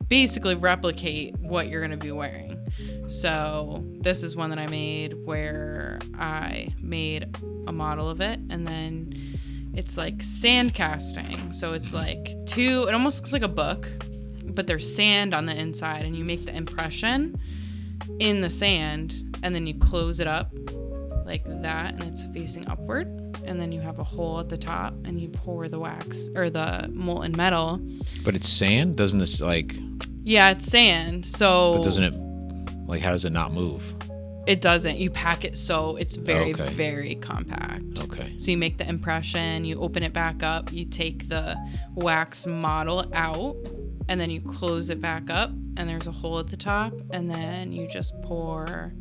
basically replicate what you're going to be wearing. So this is one that I made where I made a model of it, and then it's like sand casting. So it's like it almost looks like a book, but there's sand on the inside, and you make the impression in the sand, and then you close it up like that, and it's facing upward, and then you have a hole at the top, and you pour the wax or the molten metal. But it's sand? Doesn't this Yeah, it's sand. So But doesn't it, how does it not move? It doesn't. You pack it so it's very, Okay. very compact. Okay. So you make the impression, you open it back up, you take the wax model out, and then you close it back up, and there's a hole at the top, and then you just pour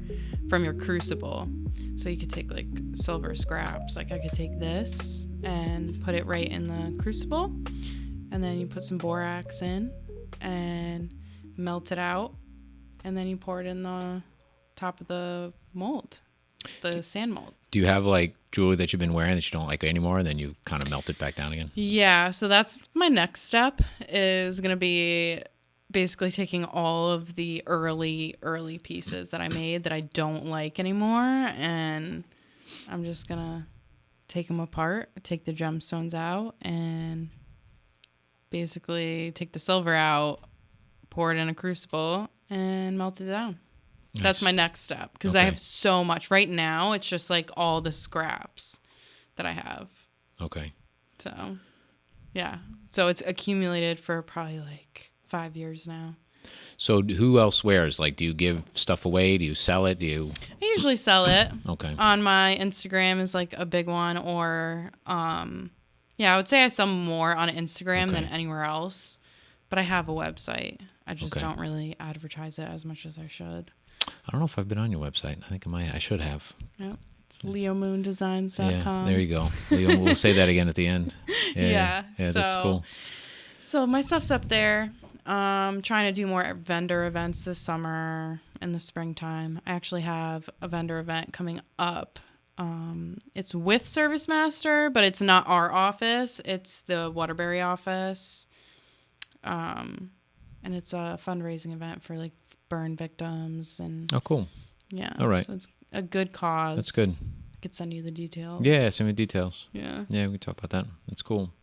from your crucible. So you could take like silver scraps. Like I could take this and put it right in the crucible, and then you put some borax in and melt it out, and then you pour it in the top of the mold, the sand mold. Do you have jewelry that you've been wearing that you don't like anymore, and then you kind of melt it back down again? Yeah, so that's my next step, is going to be basically taking all of the early pieces that I made that I don't like anymore, and I'm just going to take them apart, take the gemstones out, and basically take the silver out, pour it in a crucible, and melt it down. Nice. That's my next step, because Okay. I have so much. Right now, it's just like all the scraps that I have. Okay. So, yeah. So it's accumulated for probably 5 years now. So who else wears? Do you give stuff away? Do you sell it? I usually sell it. Okay. On my Instagram is a big one, or yeah, I would say I sell more on Instagram than anywhere else. But I have a website. I just don't really advertise it as much as I should. I don't know if I've been on your website. I think I should have. Yep. It's leomoondesigns.com. Yeah, there you go. We'll say that again at the end. Yeah. Yeah, that's cool. So my stuff's up there. Trying to do more vendor events this summer in the springtime. I actually have a vendor event coming up. It's with Service Master, but it's not our office. It's the Waterbury office. And it's a fundraising event for burn victims and Oh, cool. yeah. All right. So it's a good cause. That's good. I could send you the details. Yeah, send me details. Yeah. Yeah, we can talk about that. That's cool.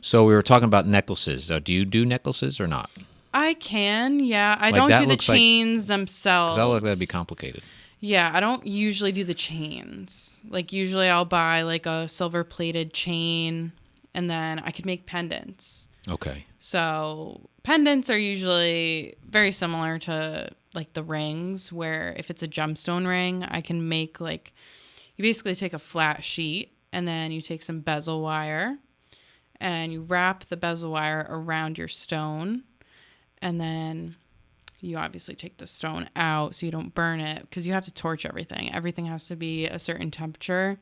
So we were talking about necklaces. Do you do necklaces or not? I can, yeah. I Like don't that do the looks like- chains themselves. Because that look that'd be complicated. Yeah, I don't usually do the chains. Usually I'll buy a silver plated chain, and then I could make pendants. Okay. So pendants are usually very similar to the rings, where if it's a gemstone ring, I can make you basically take a flat sheet, and then you take some bezel wire, and you wrap the bezel wire around your stone, and then you obviously take the stone out so you don't burn it, because you have to torch everything. Everything has to be a certain temperature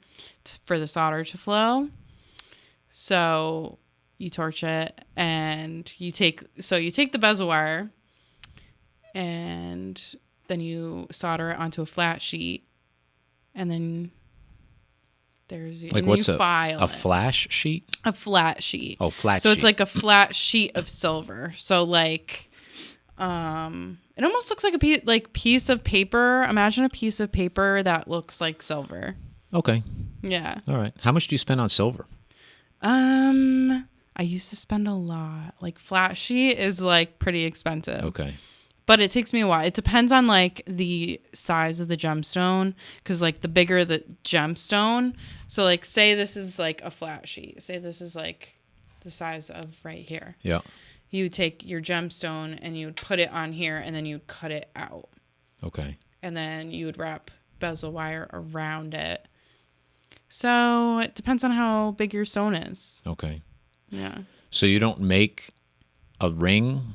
for the solder to flow. So you torch it, and you take the bezel wire, and then you solder it onto a flat sheet, and then there's and what's you file a it. flash sheet? A flat sheet. Oh, flat so sheet. it's a flat sheet of silver. So it almost looks like a piece of paper. Imagine a piece of paper that looks like silver. Okay. Yeah. All right. How much do you spend on silver? I used to spend a lot. Flat sheet is pretty expensive. Okay. But it takes me a while. It depends on the size of the gemstone, because the bigger the gemstone. So say this is a flat sheet. Say this is the size of right here. Yeah. You would take your gemstone and you would put it on here, and then you would cut it out. Okay. And then you would wrap bezel wire around it. So it depends on how big your stone is. Okay. Yeah. So you don't make a ring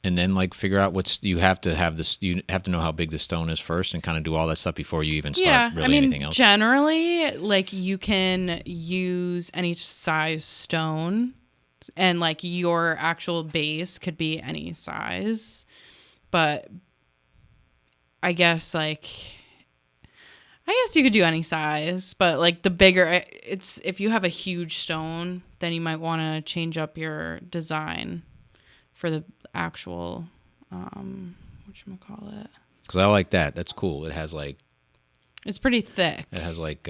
and then figure out you have to have this, you have to know how big the stone is first and kind of do all that stuff before you even start anything else. Generally, you can use any size stone, and your actual base could be any size. But I guess you could do any size, but the bigger it's, if you have a huge stone, then you might want to change up your design for the actual, whatchamacallit. Because I like that. That's cool. It has like. It's pretty thick. It has like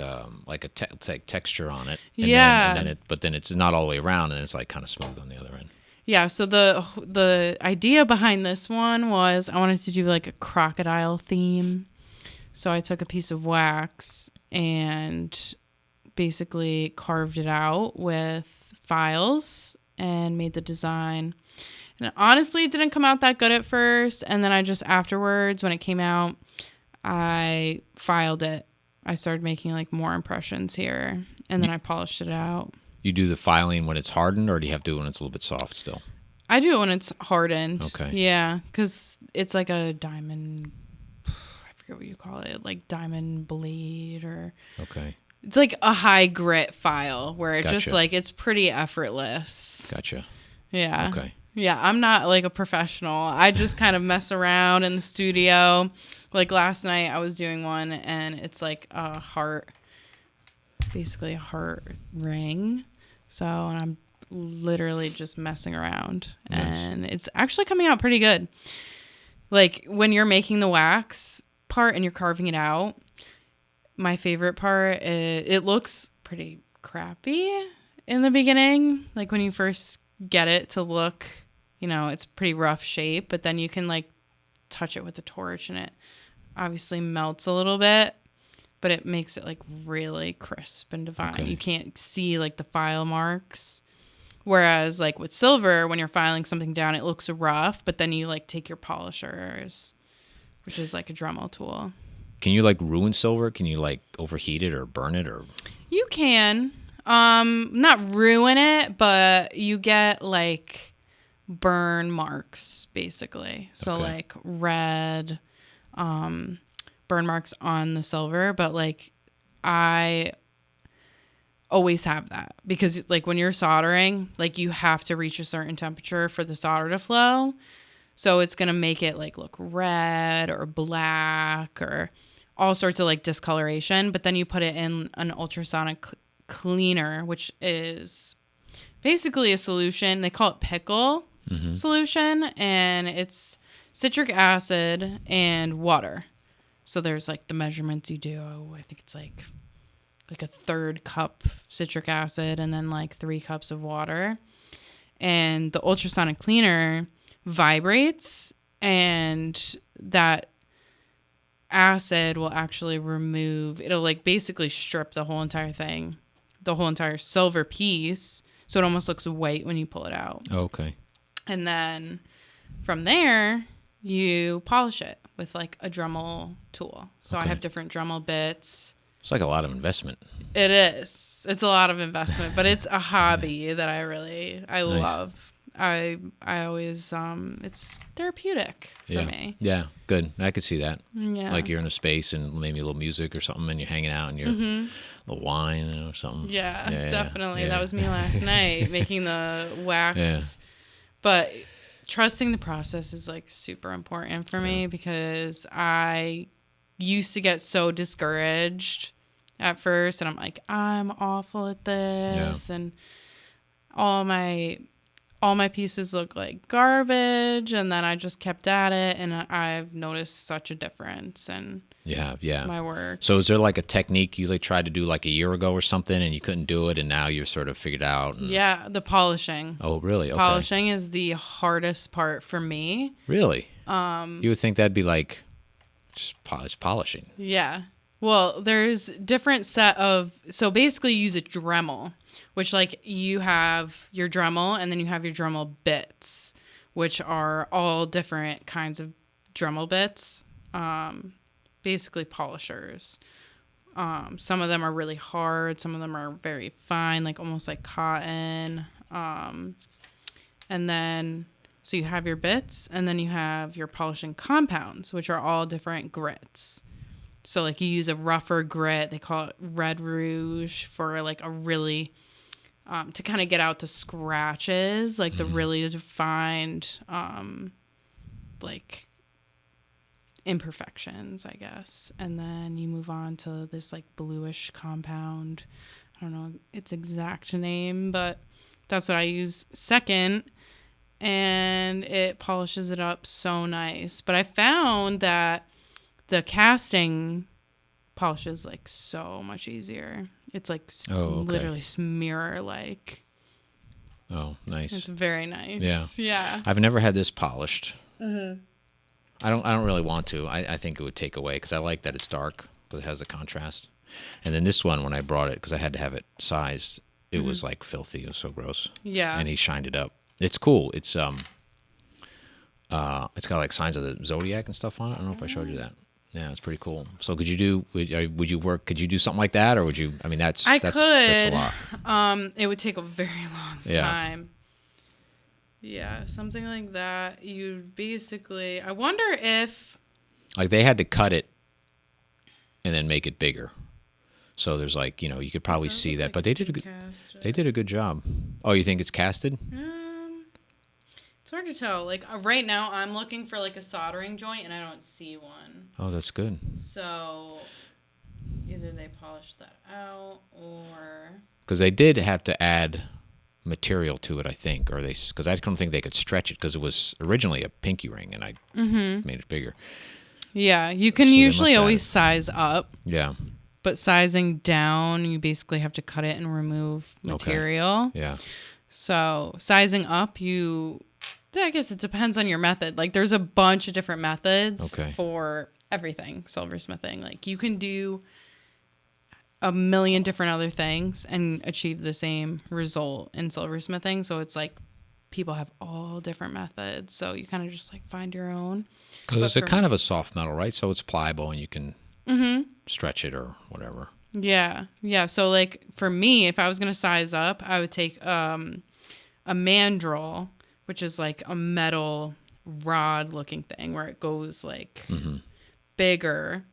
texture on it. But then it's not all the way around, and it's like kind of smooth on the other end. Yeah. So the idea behind this one was I wanted to do like a crocodile theme. So I took a piece of wax and basically carved it out with files and made the design. And honestly, it didn't come out that good at first. And then I just afterwards, when it came out, I filed it. I started making like more impressions here, and then I polished it out. You do the filing when it's hardened, or do you have to do it when it's a little bit soft still? I do it when it's hardened. Okay. Yeah, because it's like a diamond. I forget what you call it, like diamond blade or. Okay. It's like a high grit file where it Gotcha. just like it's pretty effortless. Gotcha. Yeah. Okay. Yeah, I'm not like a professional. I just kind of mess around in the studio. Like last night I was doing one and it's like a heart, basically a heart ring. So, and I'm literally just messing around. Nice. And it's actually coming out pretty good. Like when you're making the wax part and you're carving it out, my favorite part is it looks pretty crappy in the beginning. Like when you first get it to look, you know, it's pretty rough shape, but then you can like touch it with a torch and it obviously melts a little bit, but it makes it like really crisp and divine. Okay. You can't see like the file marks. Whereas like with silver, when you're filing something down, it looks rough, but then you like take your polishers, which is like a Dremel tool. Can you like ruin silver? Can you like overheat it or burn it or? You can. Not ruin it, but you get like burn marks basically. So Okay. like red burn marks on the silver, but like I always have that because like when you're soldering, like you have to reach a certain temperature for the solder to flow. So it's going to make it like look red or black or all sorts of like discoloration, but then you put it in an ultrasonic cleaner, which is basically a solution. They call it pickle solution, and it's citric acid and water. So there's like the measurements you do. I think it's like a third cup citric acid and then like 3 cups of water. And the ultrasonic cleaner vibrates, and that acid will actually remove, it'll like basically strip the whole entire thing, the whole entire silver piece, so it almost looks white when you pull it out. Oh, okay. And then from there you polish it with like a Dremel tool. So Okay. I have different Dremel bits. It's like a lot of investment. It is. It's a lot of investment, but it's a hobby that I love. I always it's therapeutic for me. Yeah, good. I could see that. Yeah. Like you're in a space and maybe a little music or something, and you're hanging out and you're a little wine or something. Yeah, Yeah, definitely. yeah. That was me last night making the wax. Yeah. But trusting the process is like super important for me because I used to get so discouraged at first, and I'm like, I'm awful at this, and all my pieces look like garbage, and then I just kept at it, and I've noticed such a difference in my work. So is there like a technique you like tried to do like a year ago or something, and you couldn't do it, and now you're sort of figured out? And... Yeah, the polishing. Oh, really? Okay. Polishing is the hardest part for me. Really? You would think that'd be like just polishing. Yeah. Well, there's different set of, so basically you use a Dremel, which like you have your Dremel and then you have your Dremel bits, which are all different kinds of Dremel bits, basically polishers. Some of them are really hard. Some of them are very fine, like almost like cotton. And then, so you have your bits and then you have your polishing compounds, which are all different grits. So like you use a rougher grit, they call it Red Rouge for like a really, to kind of get out the scratches, like the really defined, like imperfections, I guess. And then you move on to this like bluish compound. I don't know its exact name, but that's what I use second. and it polishes it up so nice. But I found that the casting polishes like so much easier. It's like literally mirror like. Oh, nice. It's very nice. Yeah. I've never had this polished. Mm-hmm. I don't really want to. I think it would take away because I like that it's dark because it has the contrast. And then this one, when I brought it, because I had to have it sized, it was like filthy. It was so gross. Yeah. And he shined it up. It's cool. It's got like signs of the zodiac and stuff on it. I don't know if I showed you that. Yeah, it's pretty cool. So could you do? Would you work? Could you do something like that, or would you? I mean, that's I that's could. a lot. It would take a very long time. Yeah, something like that. You basically. I wonder if. Like they had to cut it, and then make it bigger. So there's like you could probably see that, but they did a good job. Oh, you think it's casted? It's hard to tell. Like right now, I'm looking for like a soldering joint, and I don't see one. Oh, that's good. So either they polished that out, or because they did have to add material to it, I think, or because I don't think they could stretch it because it was originally a pinky ring, and I made it bigger. Yeah, you can usually always size up. Yeah. But sizing down, you basically have to cut it and remove material. Okay. Yeah. So sizing up, I guess it depends on your method. Like there's a bunch of different methods for everything silversmithing. Like you can do a million different other things and achieve the same result in silversmithing. So it's like people have all different methods. So you kind of just like find your own. Because it's a kind of a soft metal, right? So it's pliable and you can stretch it or whatever. Yeah. Yeah. So like for me, if I was going to size up, I would take a mandrel, which is like a metal rod looking thing where it goes like bigger,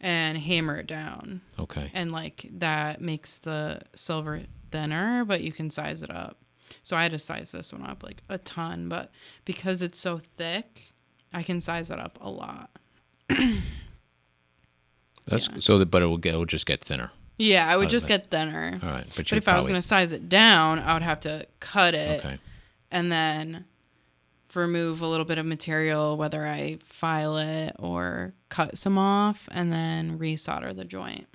and hammer it down. Okay. And like that makes the silver thinner, but you can size it up. So I had to size this one up like a ton, but because it's so thick, I can size it up a lot. But it will just get thinner. Yeah, I would just get thinner. All right, but if I was going to size it down, I would have to cut it and then remove a little bit of material, whether I file it or cut some off, and then resolder the joint.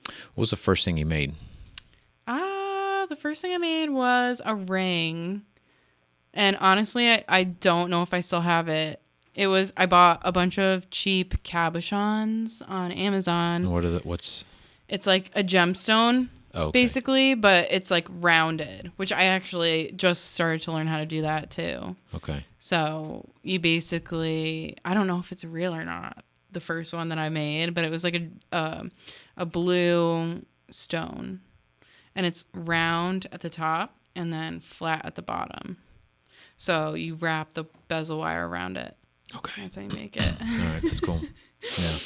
What was the first thing you made? The first thing I made was a ring. And honestly, I don't know if I still have it. I bought a bunch of cheap cabochons on Amazon. What's? It's like a gemstone, basically, but it's like rounded, which I actually just started to learn how to do that too. Okay. So you basically, I don't know if it's real or not, the first one that I made, but it was like a blue stone, and it's round at the top and then flat at the bottom. So you wrap the bezel wire around it. Okay. That's how you make it. All right, that's cool. Yeah.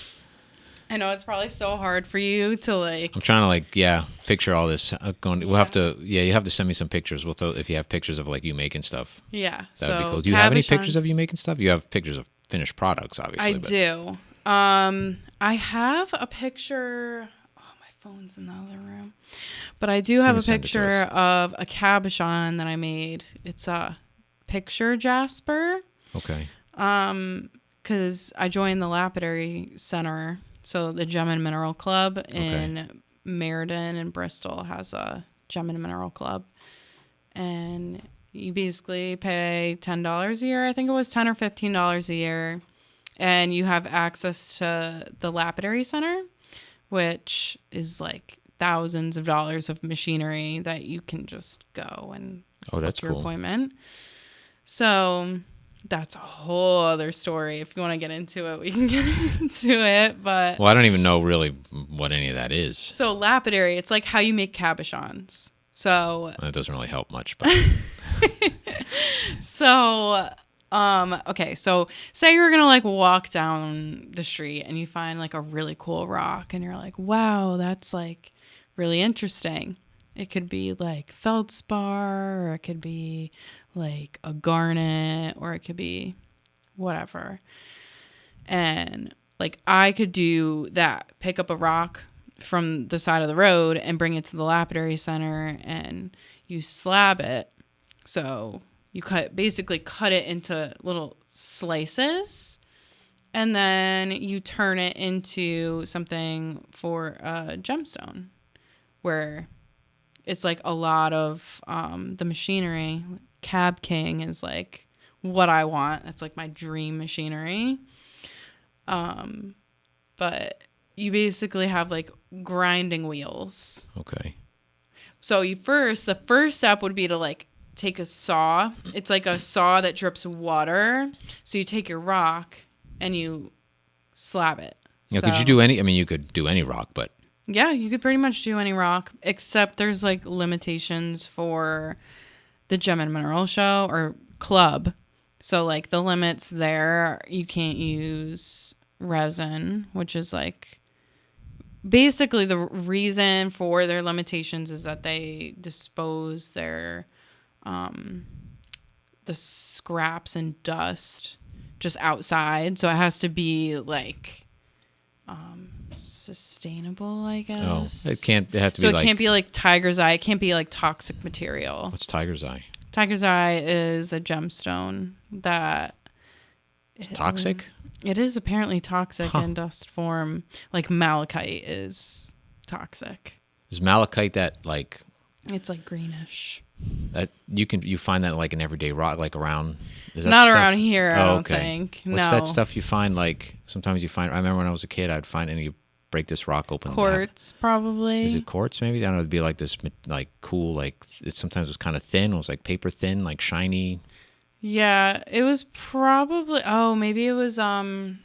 I know it's probably so hard for you to like. I'm trying to picture all this. We'll have to. Yeah, you have to send me some pictures. If you have pictures of like you making stuff. Yeah, that'd be cool. Do you have any pictures of you making stuff? You have pictures of finished products, obviously. I do. I have a picture. Oh, my phone's in the other room, but I do have a picture of a cabochon that I made. It's a picture jasper. Okay. Because I joined the Lapidary Center. So the Gem and Mineral Club in Meriden and Bristol has a Gem and Mineral Club. And you basically pay $10 a year. I think it was $10 or $15 a year. And you have access to the Lapidary Center, which is like thousands of dollars of machinery that you can just go and book your appointment. So that's a whole other story. If you want to get into it, we can get into it. But I don't even know really what any of that is. So lapidary, it's like how you make cabochons. So that doesn't really help much. But okay. So say you're gonna like walk down the street and you find like a really cool rock, and you're like, wow, that's like really interesting. It could be like feldspar, or it could be like a garnet, or it could be whatever. And like I could do that, pick up a rock from the side of the road and bring it to the Lapidary Center, and you slab it. So You basically cut it into little slices, and then you turn it into something for a gemstone, where it's like a lot of the machinery. Cab King is like what I want. That's like my dream machinery. But you basically have like grinding wheels. Okay. So the first step would be to like take a saw. It's like a saw that drips water. So you take your rock and you slab it. Yeah, So, could you do any? I mean, you could do any rock, but yeah, you could pretty much do any rock, except there's like limitations for the Gem and Mineral Show or club. So like the limits there, you can't use resin, which is like basically the reason for their limitations is that they dispose their the scraps and dust just outside, so it has to be like sustainable, I guess. oh, it have to So be it like. can't be like tiger's eye. It can't be like toxic material. What's tiger's eye? Tiger's eye is a gemstone that It's toxic. it is apparently toxic Huh. in dust form. Like malachite is toxic. Is malachite that like It's like greenish. that you find that like in everyday rock like around? Is that Not stuff? around here, I Oh, don't okay. think. What's No. that stuff you find like sometimes you find? I remember when I was a kid, I'd find and you break this rock open. Quartz, probably. Is it quartz? Maybe I don't know. It'd be like this, like cool, like it sometimes was kind of thin. It was like paper thin, like shiny. Yeah, it was probably. Oh, maybe it was. Oh,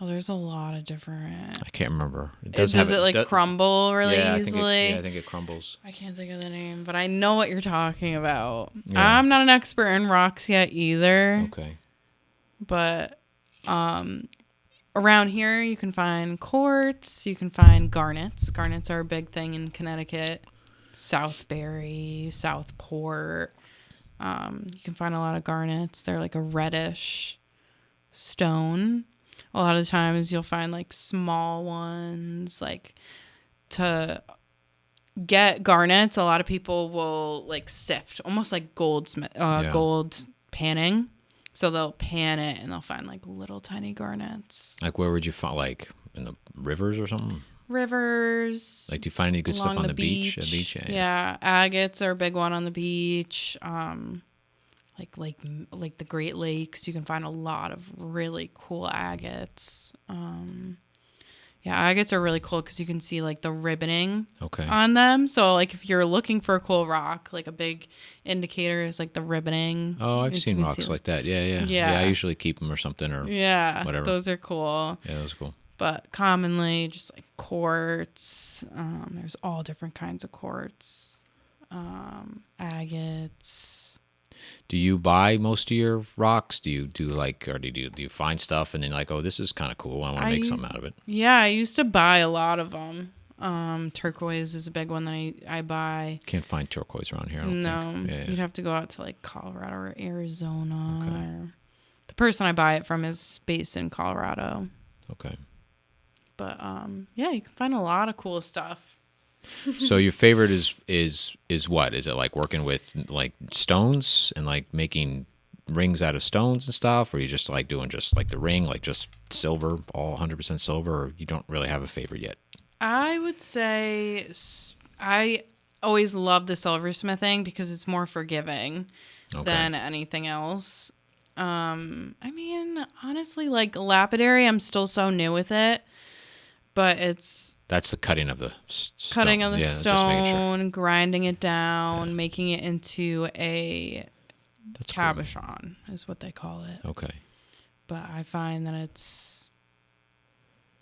there's a lot of different. I can't remember. Does it like crumble really yeah, easily? I think it crumbles. I can't think of the name, but I know what you're talking about. Yeah. I'm not an expert in rocks yet either, Okay. but around here you can find quartz, you can find garnets. Garnets are a big thing in Connecticut, Southbury, Southport. You can find a lot of garnets. They're like a reddish stone. A lot of times you'll find like small ones. Like to get garnets, a lot of people will like sift, almost like gold panning. So they'll pan it and they'll find like little tiny garnets. Like where would you find like in the rivers or something? Rivers. Like do you find any good stuff along on the beach? At the beach, Yeah, agates are a big one on the beach. Like the Great Lakes, you can find a lot of really cool agates. Yeah, agates are really cool because you can see like the ribboning Okay. on them. So like if you're looking for a cool rock, like a big indicator is like the ribboning. Oh, I've You seen can rocks see, like that. Yeah. Yeah. I usually keep them or something or yeah, whatever. those are cool. yeah, that was cool. But commonly just like quartz. There's all different kinds of quartz. Agates. Do you buy most of your rocks? Do you do like, or do you find stuff and then like, oh, this is kind of cool. I want to make something out of it. Yeah, I used to buy a lot of them. Turquoise is a big one that I buy. Can't find turquoise around here. I don't No, think. Yeah. you'd have to go out to like Colorado or Arizona. Okay. Or the person I buy it from is based in Colorado. Okay. But yeah, you can find a lot of cool stuff. So your favorite is what? Is it like working with like stones and like making rings out of stones and stuff, or you just like doing just like the ring, like just silver, all 100% silver, or you don't really have a favorite yet? I would say I always love the silversmithing because it's more forgiving than anything else. I mean, honestly, like lapidary, I'm still so new with it, but That's the cutting of the cutting of the yeah, just making sure. stone, grinding it down, making it into a That's cool. cabochon is what they call it. Okay. But I find that it's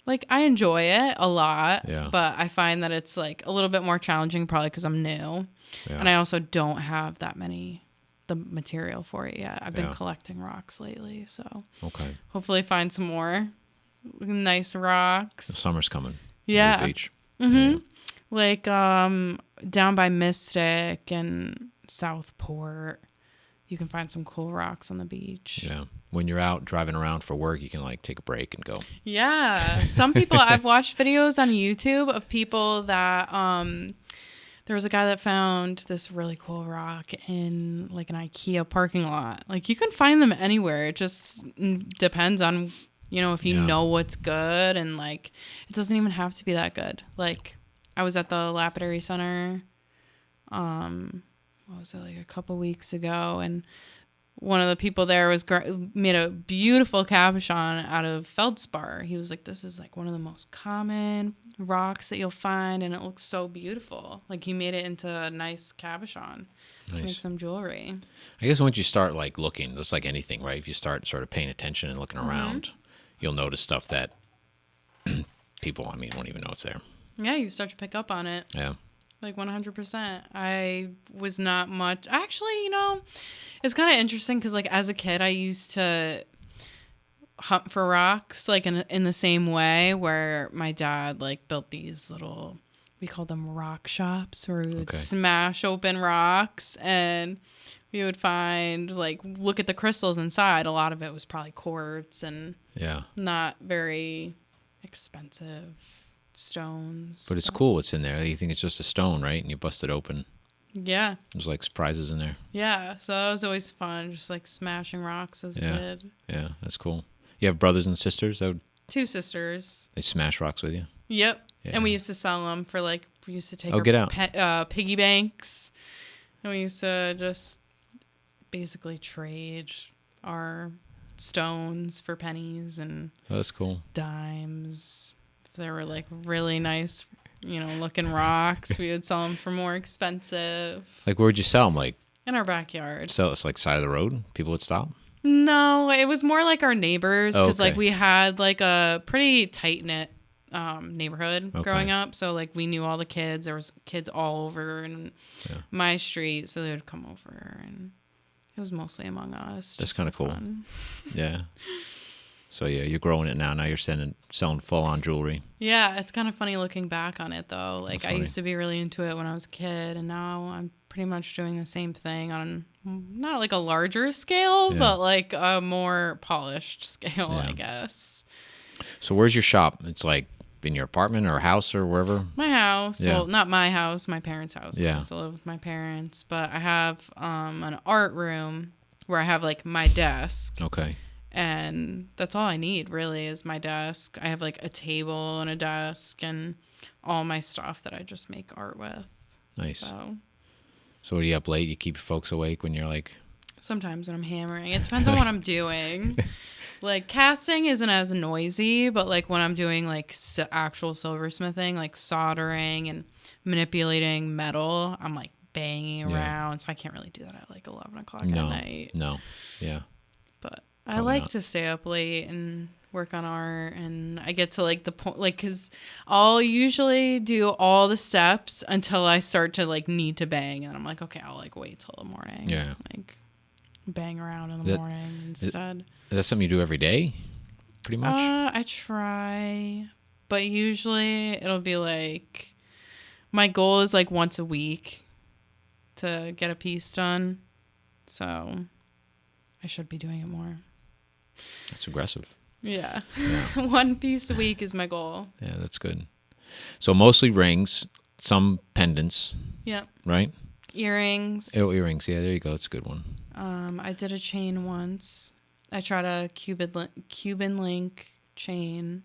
like I enjoy it a lot, Yeah. but I find that it's like a little bit more challenging probably because I'm new. Yeah. And I also don't have the material for it yet. I've been Yeah. collecting rocks lately, so Okay. hopefully find some more nice rocks. The summer's coming. Yeah. On the beach. Mm-hmm. Yeah. Like down by Mystic and Southport, you can find some cool rocks on the beach. Yeah. When you're out driving around for work, you can like take a break and go. Yeah. Some people, I've watched videos on YouTube of people that There was a guy that found this really cool rock in like an IKEA parking lot. Like you can find them anywhere. It just depends on, if you Yeah. know what's good, and like it doesn't even have to be that good. Like I was at the Lapidary Center, what was it, like a couple weeks ago, and one of the people there made a beautiful cabochon out of feldspar. He was like, this is like one of the most common rocks that you'll find, and it looks so beautiful. Like he made it into a nice cabochon to make Nice. some jewelry. I guess once you start like looking, just like anything, right? If you start sort of paying attention and looking around, you'll notice stuff that people, won't even know it's there. Yeah, you start to pick up on it. Yeah. Like 100%. I was not much. Actually, it's kind of interesting because like as a kid, I used to hunt for rocks like in the same way where my dad like built these little, we called them rock shops, where we would smash open rocks and we would find like look at the crystals inside. A lot of it was probably quartz and not very expensive stones. But it's cool what's in there. You think it's just a stone, right? And you bust it open. Yeah. There's like surprises in there. Yeah. So that was always fun, just like smashing rocks as a kid. Yeah, that's cool. You have brothers and sisters that 2 sisters. they smash rocks with you? Yep. Yeah. And we used to sell them for like, we used to take get out. Piggy banks. And we used to just basically trade our stones for pennies and Oh, that's cool. dimes. If they were like really nice, looking rocks, we would sell them for more expensive. Like, where'd you sell them? Like, In our backyard. so it's like side of the road? People would stop? No, it was more like our neighbors because Okay. like we had like a pretty tight knit neighborhood growing up. So like we knew all the kids. There was kids all over in my street, so they would come over, and it was mostly among us. That's just kind of for cool. fun. Yeah. So, yeah, you're growing it now. Now you're selling full-on jewelry. Yeah, it's kind of funny looking back on it though. Like That's I funny. used to be really into it when I was a kid, and now I'm pretty much doing the same thing on not like a larger scale, but like a more polished scale, I guess. So where's your shop? It's like in your apartment or house or wherever? My house. Yeah. Well, not my house, my parents' house. 'Cause Yeah. I still live with my parents. But I have an art room where I have like my desk. Okay. And that's all I need really is my desk. I have like a table and a desk and all my stuff that I just make art with. Nice. So what do you up late? You keep folks awake when you're like... sometimes when I'm hammering. It depends on what I'm doing. Like casting isn't as noisy, but like when I'm doing like actual silversmithing, like soldering and manipulating metal, I'm like banging around. So I can't really do that at like 11 o'clock at night. No. Yeah. But I Probably like not. to stay up late and work on art, and I get to like the point, like, because I'll usually do all the steps until I start to like need to bang, and I'm like, okay, I'll like wait till the morning. Yeah. Like bang around in the morning instead. Is that something you do every day? Pretty much? I try, but usually it'll be like, my goal is like once a week to get a piece done. So I should be doing it more. That's aggressive. Yeah. One piece a week is my goal. Yeah, that's good. So mostly rings, some pendants, Yep. right? Earrings. Oh, earrings. Yeah, there you go. That's a good one. I did a chain once. I tried a Cuban link chain.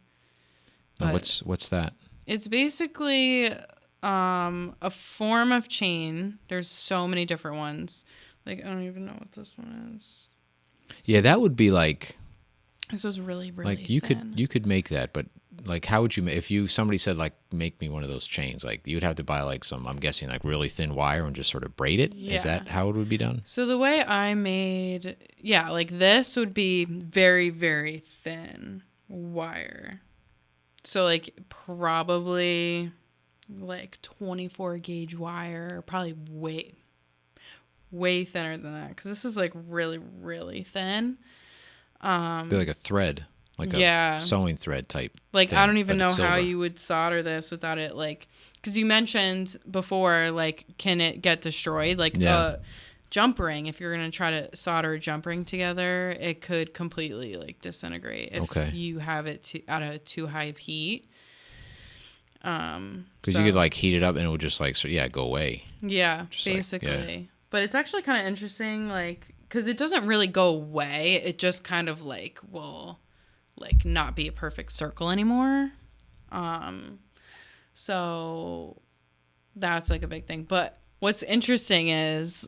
Now, But what's that? it's basically a form of chain. There's so many different ones. Like, I don't even know what this one is. Yeah, that would be like This is really, really like you thin. could make that, but like how would you if somebody said like make me one of those chains, like you'd have to buy like some, I'm guessing, like really thin wire and just sort of braid it. Yeah. Is that how it would be done? So the way I made, like this would be very, very thin wire. So like probably like 24 gauge wire, probably way thinner than that, because this is like really, really thin. It'd be like a thread, like Yeah. a sewing thread type. Like, thing, I don't even but know it's how silver. you would solder this without it, like, because you mentioned before, like, can it get destroyed? Like, a jump ring, if you're going to try to solder a jump ring together, it could completely, like, disintegrate if you have it at a too high of heat. Because you could like heat it up and it would just like go away. Yeah, Just basically. But it's actually kind of interesting, like, because it doesn't really go away. It just kind of like will, like, not be a perfect circle anymore. So that's like a big thing. But what's interesting is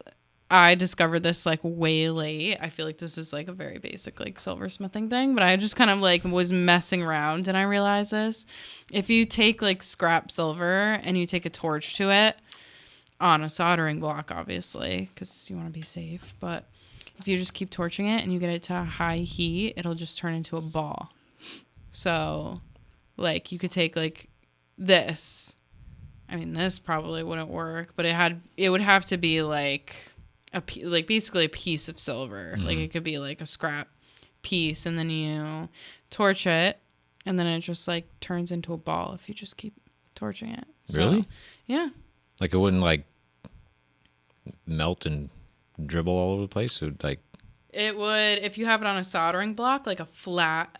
I discovered this like way late. I feel like this is like a very basic like silversmithing thing, but I just kind of like was messing around and I realized this. If you take like scrap silver and you take a torch to it on a soldering block, obviously, because you want to be safe, but if you just keep torching it and you get it to a high heat, it'll just turn into a ball. So like you could take like this. I mean, this probably wouldn't work, but it would have to be like basically a piece of silver. Like it could be like a scrap piece, and then you torch it, and then it just like turns into a ball if you just keep torching it. So, Really? yeah. Like it wouldn't like melt and dribble all over the place? It would, like, It would, if you have it on a soldering block, like a flat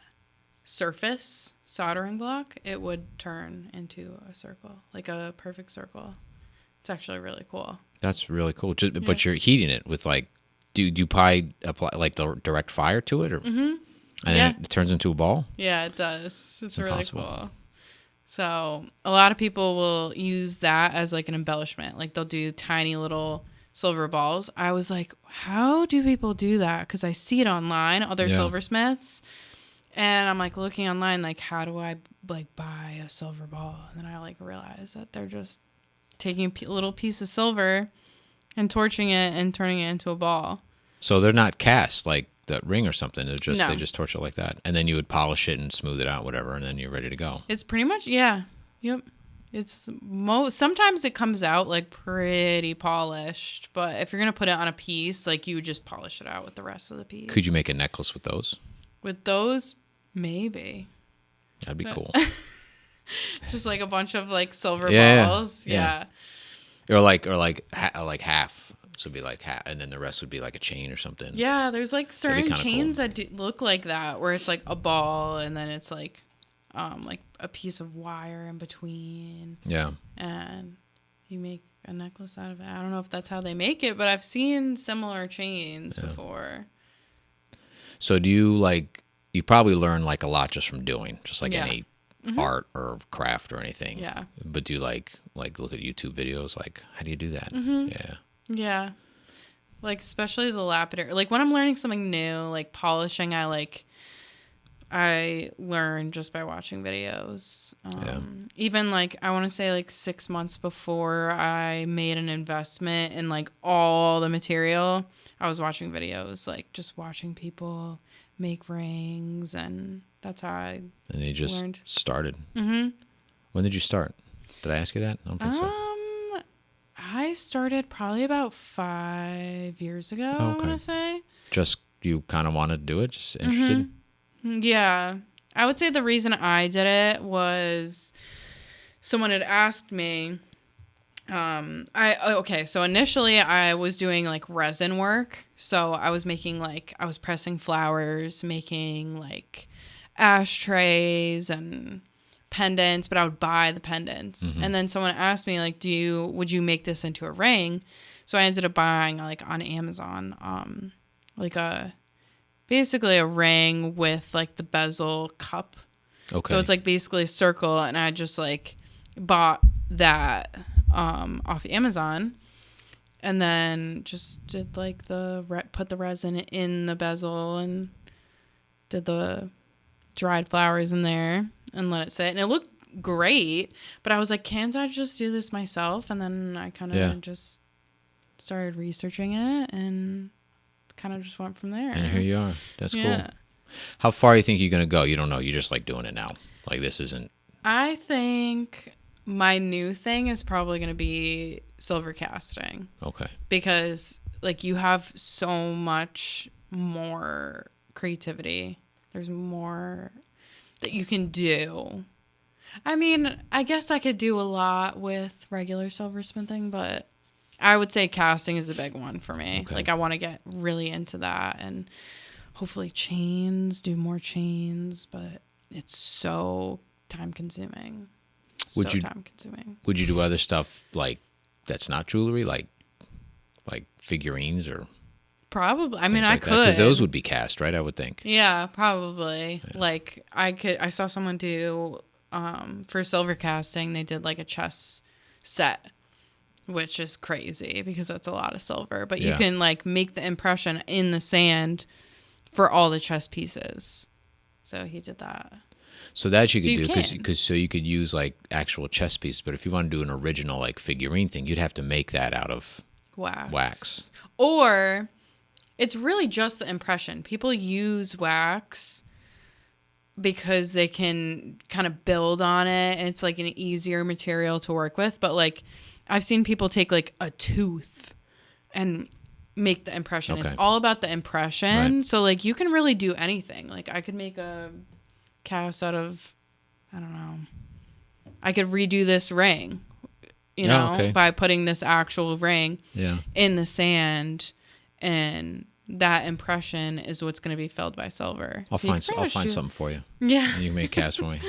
surface soldering block, it would turn into a circle, like a perfect circle. It's actually really cool. that's really cool. But you're heating it with like, do you apply like the direct fire to it, or and then it turns into a ball? Yeah, it does. It's really impossible. cool. So a lot of people will use that as like an embellishment. Like they'll do tiny little silver balls. I was like, how do people do that? Because I see it online, other silversmiths, and I'm like looking online, like how do I like buy a silver ball? And then I like realize that they're just taking a little piece of silver and torching it and turning it into a ball. So they're not cast like that ring or something. They're just No. they just torch it like that, and then you would polish it and smooth it out, whatever, and then you're ready to go. It's pretty much, yeah. Yep. It's sometimes it comes out like pretty polished, but if you're going to put it on a piece, like you would just polish it out with the rest of the piece. Could you make a necklace with those? With those, maybe. That'd be cool. Just like a bunch of like silver balls. Yeah. Or like half. So it'd be like half, and then the rest would be like a chain or something. Yeah, there's like certain kinda chains cool. that look like that, where it's like a ball and then it's like a piece of wire in between. Yeah. And you make a necklace out of it. I don't know if that's how they make it, but I've seen similar chains before. So do you like? You probably learn like a lot just from doing, just like any art or craft or anything. Yeah. But do you like look at YouTube videos? Like, how do you do that? Yeah. Yeah. Like, especially the lapidary. Like, when I'm learning something new, like polishing, I learn just by watching videos. Even, like, I want to say, like, 6 months before I made an investment in, like, all the material, I was watching videos, like, just watching people make rings, and that's how I And you just learned. started. Mm-hmm. When did you start? Did I ask you that? I don't think so. I started probably about 5 years ago, I want to say. Just you kind of wanted to do it, just interested? Yeah. I would say the reason I did it was someone had asked me. So initially I was doing like resin work. So I was making I was pressing flowers, making like ashtrays and pendants, but I would buy the pendants. And then someone asked me like, would you make this into a ring? So I ended up buying like on Amazon, basically a ring with like the bezel cup. Okay. So it's like basically a circle, and I just like bought that off Amazon, and then just did like put the resin in the bezel and did the dried flowers in there and let it sit, and it looked great. But I was like, can't I just do this myself? And then I kind of just started researching it and kind of just went from there. And here you are. That's Yeah. cool. How far do you think you're going to go? You don't know. You just like doing it now. Like this isn't. I think my new thing is probably going to be silver casting, Okay. because like you have so much more creativity. There's more that you can do. I mean, I guess I could do a lot with regular silversmithing, but I would say casting is a big one for me. Okay. Like I want to get really into that, and hopefully do more chains, but it's so time consuming. Would so you- time consuming. Would you do other stuff like that's not jewelry, like figurines or Probably. I things mean, like I that? could. Because those would be cast, right? I would think. Yeah, probably. Like I saw someone do for silver casting, they did like a chess set, which is crazy because that's a lot of silver, but you Yeah. can like make the impression in the sand for all the chess pieces. So he did that. So that you So could you do can. because so you could use like actual chess pieces, but if you want to do an original like figurine thing, you'd have to make that out of wax. Or it's really just the impression. People use wax because they can kind of build on it and it's like an easier material to work with. But like I've seen people take like a tooth and make the impression. Okay. It's all about the impression. Right. So like you can really do anything. Like I could make a cast out of, I don't know. I could redo this ring, you know, okay. by putting this actual ring Yeah. in the sand, and that impression is what's going to be filled by silver. I'll So you find can pretty I'll much find do- something for you. Yeah, And you can make a cast for me.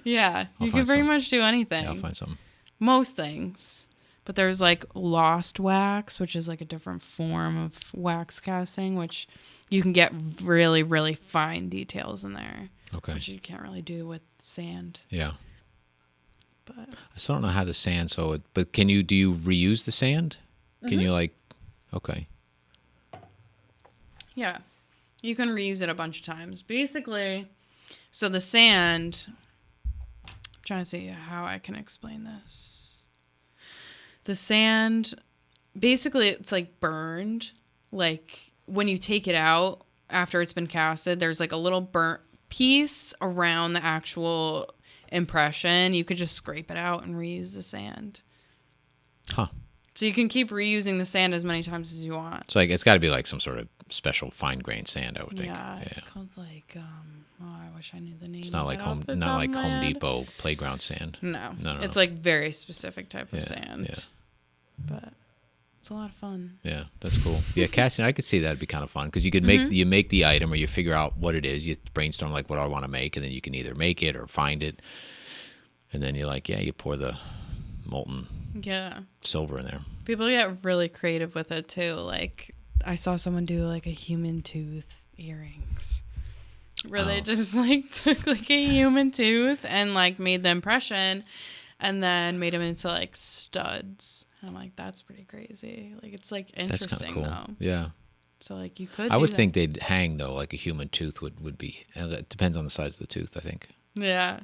yeah. I'll You find can pretty some. much do anything. Yeah, I'll find something. Most things. But there's like lost wax, which is like a different form of wax casting, which you can get really, really fine details in there, Okay. which you can't really do with sand. Yeah. But I still don't know how the sand but do you reuse the sand? Can you like okay. yeah, you can reuse it a bunch of times. Basically, so the sand, I'm trying to see how I can explain this. The sand, basically, it's like burned. Like when you take it out after it's been casted, there's like a little burnt piece around the actual impression. You could just scrape it out and reuse the sand. Huh. So you can keep reusing the sand as many times as you want. It's like it's got to be like some sort of special fine grained sand, I would think. Yeah, it's called like oh, I wish I knew the name. It's not of like it Home off the not top like of my Home head. Depot playground sand. No, No. it's like very specific type of Yeah, sand. yeah. But it's a lot of fun. Yeah, that's cool. Yeah, casting, I could see that'd be kind of fun because you could Mm-hmm. you make the item or you figure out what it is. You brainstorm like what I want to make, and then you can either make it or find it, and then you're like, yeah, you pour the molten Yeah, silver in there. people get really creative with it too. Like I saw someone do like a human tooth earrings, where they Oh. just like took like a human tooth and like made the impression, and then made them into like studs. I'm like, that's pretty crazy. Like it's like That's interesting kind of cool. though. Yeah, So like you could. I do would that. think they'd hang though, like a human tooth would be. It depends on the size of the tooth, I think. Yeah,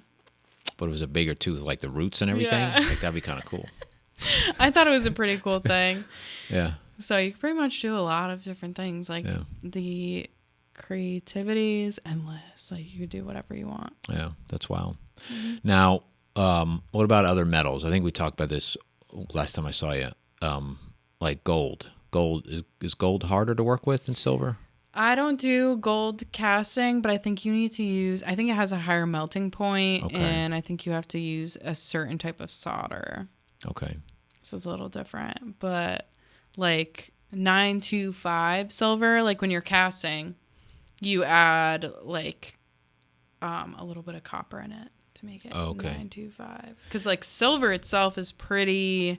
But if it was a bigger tooth, like the roots and everything, Yeah. like that'd be kind of cool. I thought it was a pretty cool thing. Yeah, So you can pretty much do a lot of different things. Like Yeah. the creativity is endless. Like you could do whatever you want. yeah, that's wild. Mm-hmm. Now, what about other metals? I think we talked about this last time I saw you. Like gold. Gold is gold harder to work with than silver? I don't do gold casting, but I think you need to use, I think it has a higher melting point, Okay. and I think you have to use a certain type of solder. Okay. So it's a little different. But like 925 silver, like when you're casting, you add like a little bit of copper in it to make it Oh, okay. 925. Because like silver itself is pretty,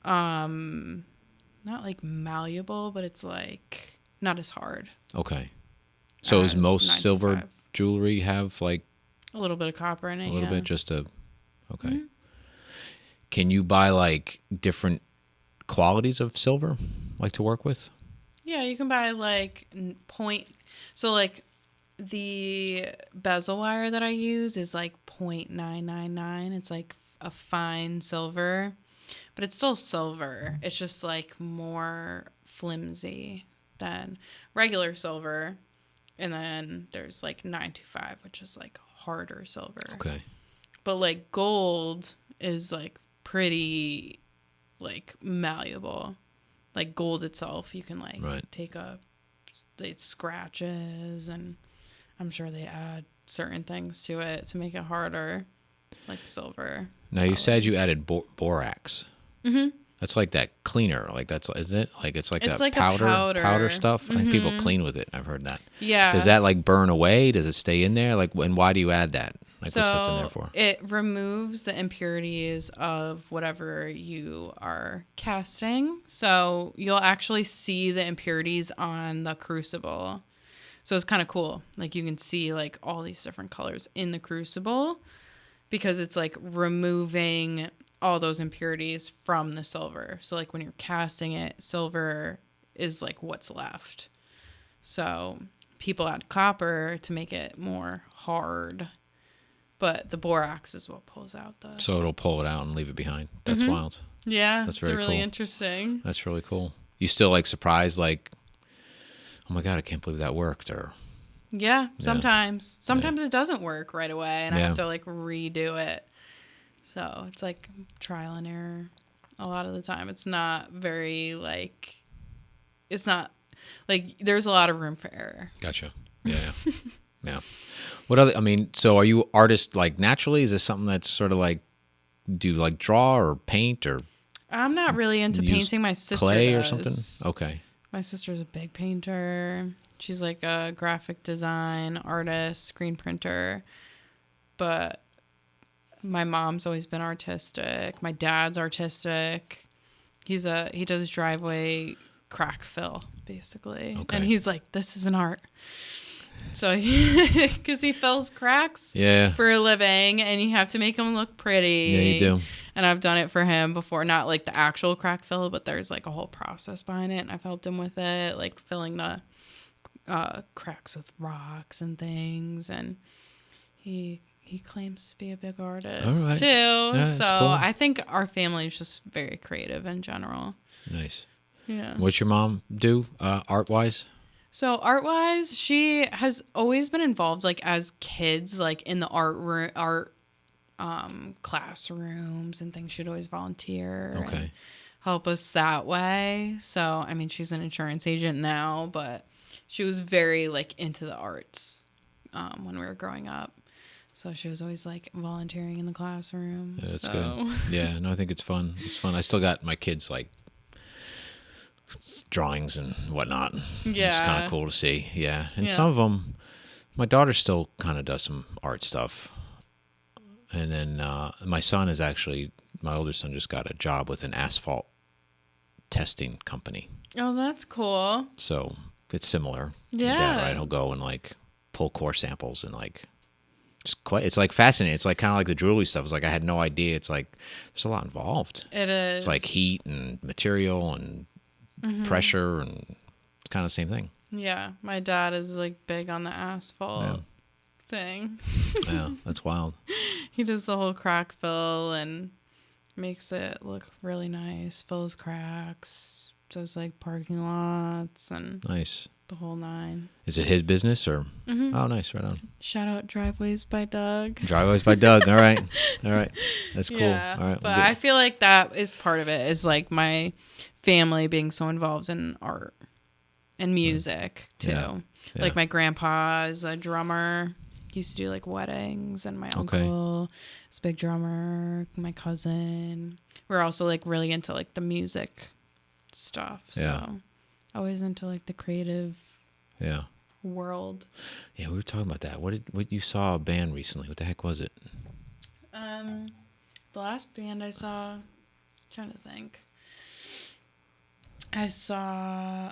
not like malleable, but it's like not as hard. Okay. So as does most silver 925. jewelry have like A little bit of copper in it. a little yeah. bit just to okay. Mm-hmm. Can you buy like different qualities of silver like to work with? Yeah, you can buy like point. So like the bezel wire that I use is like 0.999. It's like a fine silver, but it's still silver. It's just like more flimsy than regular silver. And then there's like 925, which is like harder silver. Okay. But like gold is like pretty like malleable. Like gold itself, you can like Right. take it scratches, and I'm sure they add certain things to it to make it harder, like silver. Now you said you added borax. Mhm. That's like that cleaner. Like that's isn't it? Like it's like It's a like a powder powder. stuff. I think people clean with it. I've heard that. Yeah. Does that like burn away? Does it stay in there? Like and why do you add that? Like, what's that's in there So for? it removes the impurities of whatever you are casting. So you'll actually see the impurities on the crucible. So it's kind of cool. Like you can see like all these different colors in the crucible because it's like removing all those impurities from the silver. So like when you're casting it, silver is like what's left. So people add copper to make it more hard, but the borax is what pulls out the. So it'll pull it out and leave it behind. That's wild. Yeah, That's it's very really cool. interesting. That's really cool. You still like surprised, like, oh my God, I can't believe that worked, or Yeah, sometimes. Sometimes it doesn't work right away, and I Yeah. have to like redo it. So it's like trial and error. A lot of the time, it's not very like. It's not like there's a lot of room for error. Gotcha. Yeah. Yeah. What other? I mean, so are you artist like naturally? Is this something that's sort of like, do you like draw or paint or I'm not really into use painting. My sister clay or does. something? Okay. My sister's a big painter. She's like a graphic design artist, screen printer. But my mom's always been artistic. My dad's artistic. He does driveway crack fill basically. Okay. And he's like, this is an art. So because he fills cracks Yeah. for a living and you have to make them look pretty. Yeah, you do. And I've done it for him before, not like the actual crack fill, but there's like a whole process behind it. And I've helped him with it, like filling the cracks with rocks and things. And he claims to be a big artist All right. too. Yeah, So that's cool. I think our family is just very creative in general. Nice. Yeah. What's your mom do art wise? So art wise, she has always been involved like as kids, like in the art classrooms and things. She'd always volunteer. Okay. And help us that way. So I mean, she's an insurance agent now, but she was very like into the arts when we were growing up. So she was always like volunteering in the classroom. Yeah, that's so. good. Yeah, no, I think it's fun. It's fun. I still got my kids like drawings and whatnot. Yeah. It's kind of cool to see. Yeah. And Yeah. some of them, my daughter still kind of does some art stuff. And then my son is actually, my older son just got a job with an asphalt testing company. Oh, that's cool. So it's similar. to Yeah. Dad, right? He'll go and like pull core samples and like, it's like fascinating. It's like kind of like the jewelry stuff. It's like I had no idea. It's like there's a lot involved. It is. It's like heat and material and pressure, and it's kind of the same thing. Yeah, my dad is like big on the asphalt Yeah. thing. Yeah, that's wild. He does the whole crack fill and makes it look really nice. Fills cracks, does like parking lots and Nice. the whole nine. Is it his business or? Oh, nice. Right on. Shout out Driveways by Doug. Driveways by Doug. All right. All right. That's cool. Yeah, All right. but I feel like that is part of it. Is like my family being so involved in art and music too. Yeah. Yeah. Like my grandpa is a drummer. He used to do like weddings, and my Okay. uncle is a big drummer. My cousin. We're also like really into like the music stuff. Yeah. So always into like the creative Yeah. world. Yeah, we were talking about that. What you saw a band recently? What the heck was it? The last band I saw, trying to think. I saw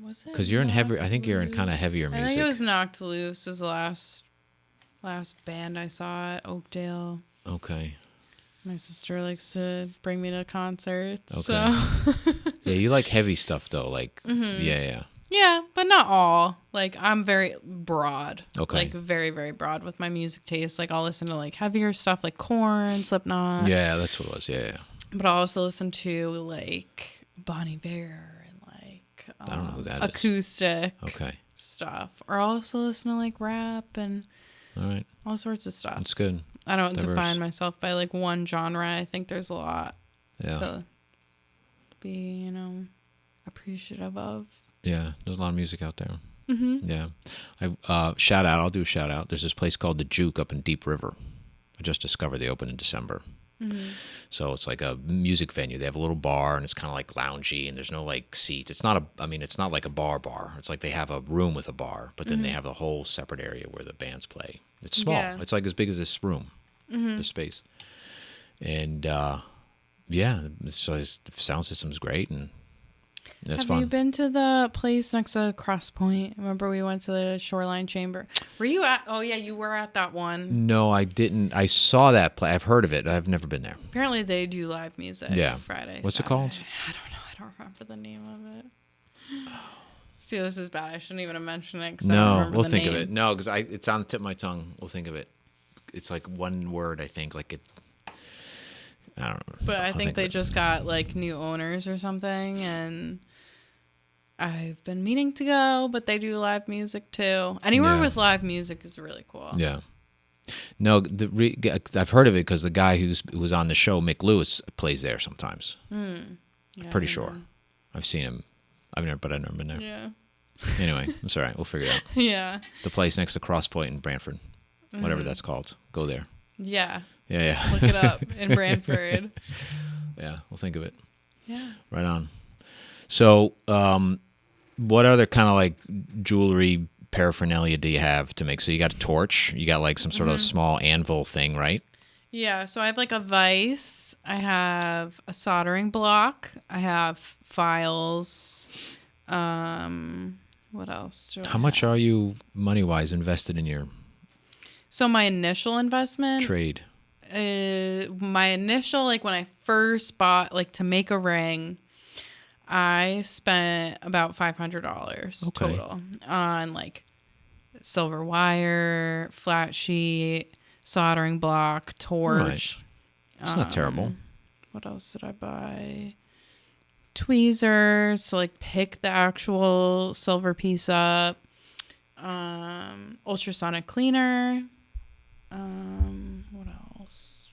was it? Because you're in heavy. I think you're in kind of heavier I music. think it was Knocked Loose was the last band I saw at Oakdale. Okay. My sister likes to bring me to concerts. Okay. So Yeah, you like heavy stuff though. Like, Mm-hmm. yeah. yeah, but not all. Like I'm very broad. Okay. Like very, very broad with my music taste. Like I'll listen to like heavier stuff like Korn, Slipknot. Yeah, that's what it was. Yeah. But I'll also listen to like Bon Iver and like I don't know who that is. acoustic Okay. stuff. Or I'll also listen to like rap and All right. all sorts of stuff. That's good. I don't diverse. define myself by like one genre. I think there's a lot Yeah. to be, appreciative of. Yeah. There's a lot of music out there. Mm-hmm. Yeah. Shout out. I'll do a shout out. There's this place called The Juke up in Deep River. I just discovered they opened in December. So it's like a music venue. They have a little bar, and it's kind of like loungy, and there's no like seats. It's not it's not like a bar. It's like they have a room with a bar, but then they have the whole separate area where the bands play. It's small. Yeah. It's like as big as this room, the space. And so the sound system's great, and that's fun. Have you been to the place next to Cross Point? Remember we went to the Shoreline Chamber? Were you at? Oh yeah, you were at that one. No, I didn't. I saw that play. I've heard of it. I've never been there. Apparently they do live music. Yeah. Friday. What's Saturday. it called? I don't know. I don't remember the name of it. See, this is bad. I shouldn't even mention it. 'Cause I don't No, remember we'll the think of name. it. No, because it's on the tip of my tongue. We'll think of it. It's like one word, I think. Like it. I don't know. But I I'll think they of it. just got like new owners or something, and I've been meaning to go, but they do live music too. Anywhere Yeah. with live music is really cool. Yeah. No, I've heard of it because the guy who was on the show, Mick Lewis, plays there sometimes. Yeah, Pretty I sure. know. I've seen him. I've never been there. Yeah. Anyway, it's all right. We'll figure it out. Yeah. The place next to Cross Point in Brantford, whatever that's called. Go there. Yeah. Yeah. Look it up in Brantford. Yeah, we'll think of it. Yeah. Right on. So, what other kind of like jewelry paraphernalia do you have to make? So you got a torch, you got like some sort of small anvil thing, right? Yeah. So I have like a vise. I have a soldering block. I have files. What else? How much are you money wise invested in your So my initial investment, trade? my initial, like when I first bought, like to make a ring, I spent about $500 Okay. total on like silver wire, flat sheet, soldering block, torch. It's not terrible. What else did I buy? Tweezers to like pick the actual silver piece up. Ultrasonic cleaner. What else?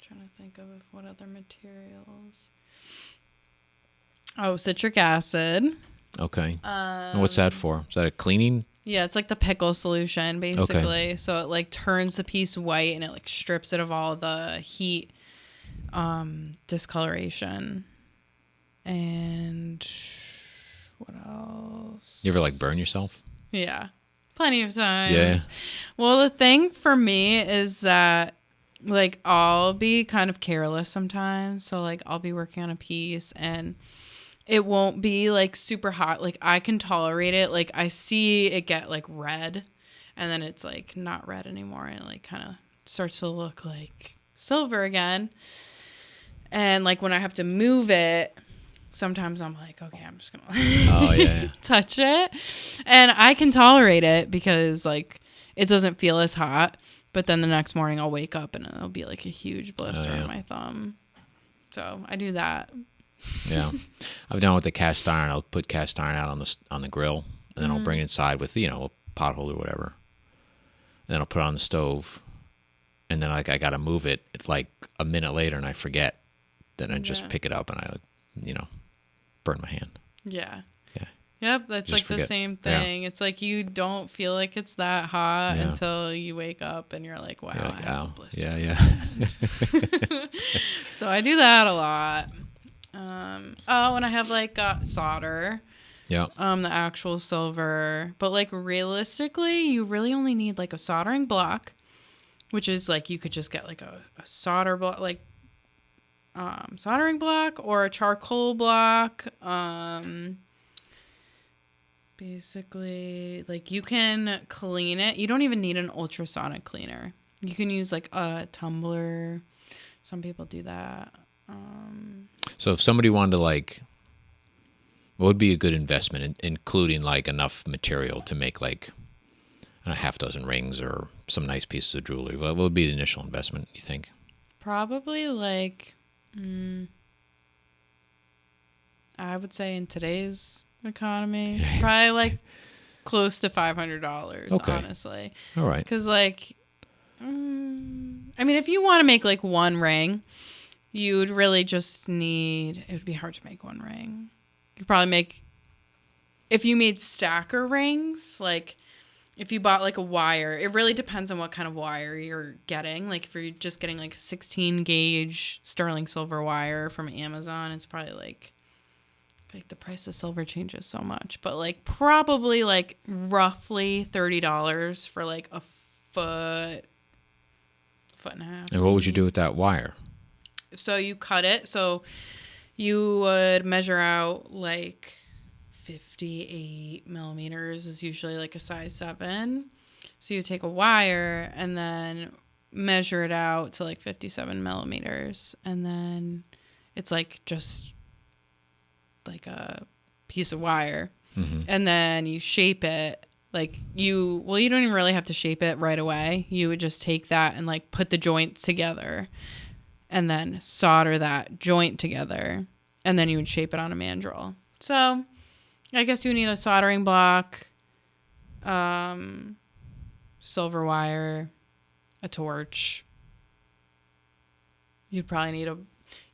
Trying to think of what other materials. Oh, citric acid. Okay. And what's that for? Is that a cleaning? Yeah, it's like the pickle solution basically. So it like turns the piece white and it like strips it of all the heat, discoloration. And what else? You ever like burn yourself? Yeah, plenty of times. Yeah. Well, the thing for me is that like I'll be kind of careless sometimes. So like I'll be working on a piece and it won't be like super hot. Like I can tolerate it. Like I see it get like red and then it's like not red anymore. And it like kind of starts to look like silver again. And like when I have to move it, sometimes I'm like, okay, I'm just going to Oh, yeah. touch it. And I can tolerate it because like it doesn't feel as hot. But then the next morning I'll wake up and it'll be like a huge blister on my thumb. So I do that. Yeah. I've done with the cast iron. I'll put cast iron out on the grill, and then I'll bring it inside with, a pothole or whatever. And then I'll put it on the stove. And then like I got to move it. It's like a minute later and I forget. Then I just pick it up and I, burn my hand. Yeah. Yeah. Yep, that's Just like the forget. same Yeah. thing. It's like you don't feel like it's that hot Yeah. until you wake up and you're like, wow, You're I like, have a ow. blister. Yeah. So I do that a lot. And I have like solder, Yeah. the actual silver. But like realistically, you really only need like a soldering block, which is like you could just get like a solder block, like soldering block or a charcoal block. Basically, like you can clean it. You don't even need an ultrasonic cleaner. You can use like a tumbler. Some people do that. So if somebody wanted to like, what would be a good investment, including like enough material to make like a half dozen rings or some nice pieces of jewelry? What would be the initial investment, you think? Probably like, I would say in today's economy, probably like close to $500, Okay. honestly. All right. Because like, I mean, if you want to make like one ring, you would really just need, it would be hard to make one ring. You'd probably make, if you made stacker rings, like if you bought like a wire, it really depends on what kind of wire you're getting. Like if you're just getting like a 16 gauge sterling silver wire from Amazon, it's probably like the price of silver changes so much, but like probably like roughly $30 for like a foot and a half. And what would you do with that wire? So you cut it. So you would measure out like 58 millimeters is usually like a size 7. So you take a wire and then measure it out to like 57 millimeters. And then it's like just like a piece of wire. Mm-hmm. And then you shape it. Like you don't even really have to shape it right away. You would just take that and like put the joints together and then solder that joint together. And then you would shape it on a mandrel. So I guess you need a soldering block, silver wire, a torch. You'd probably need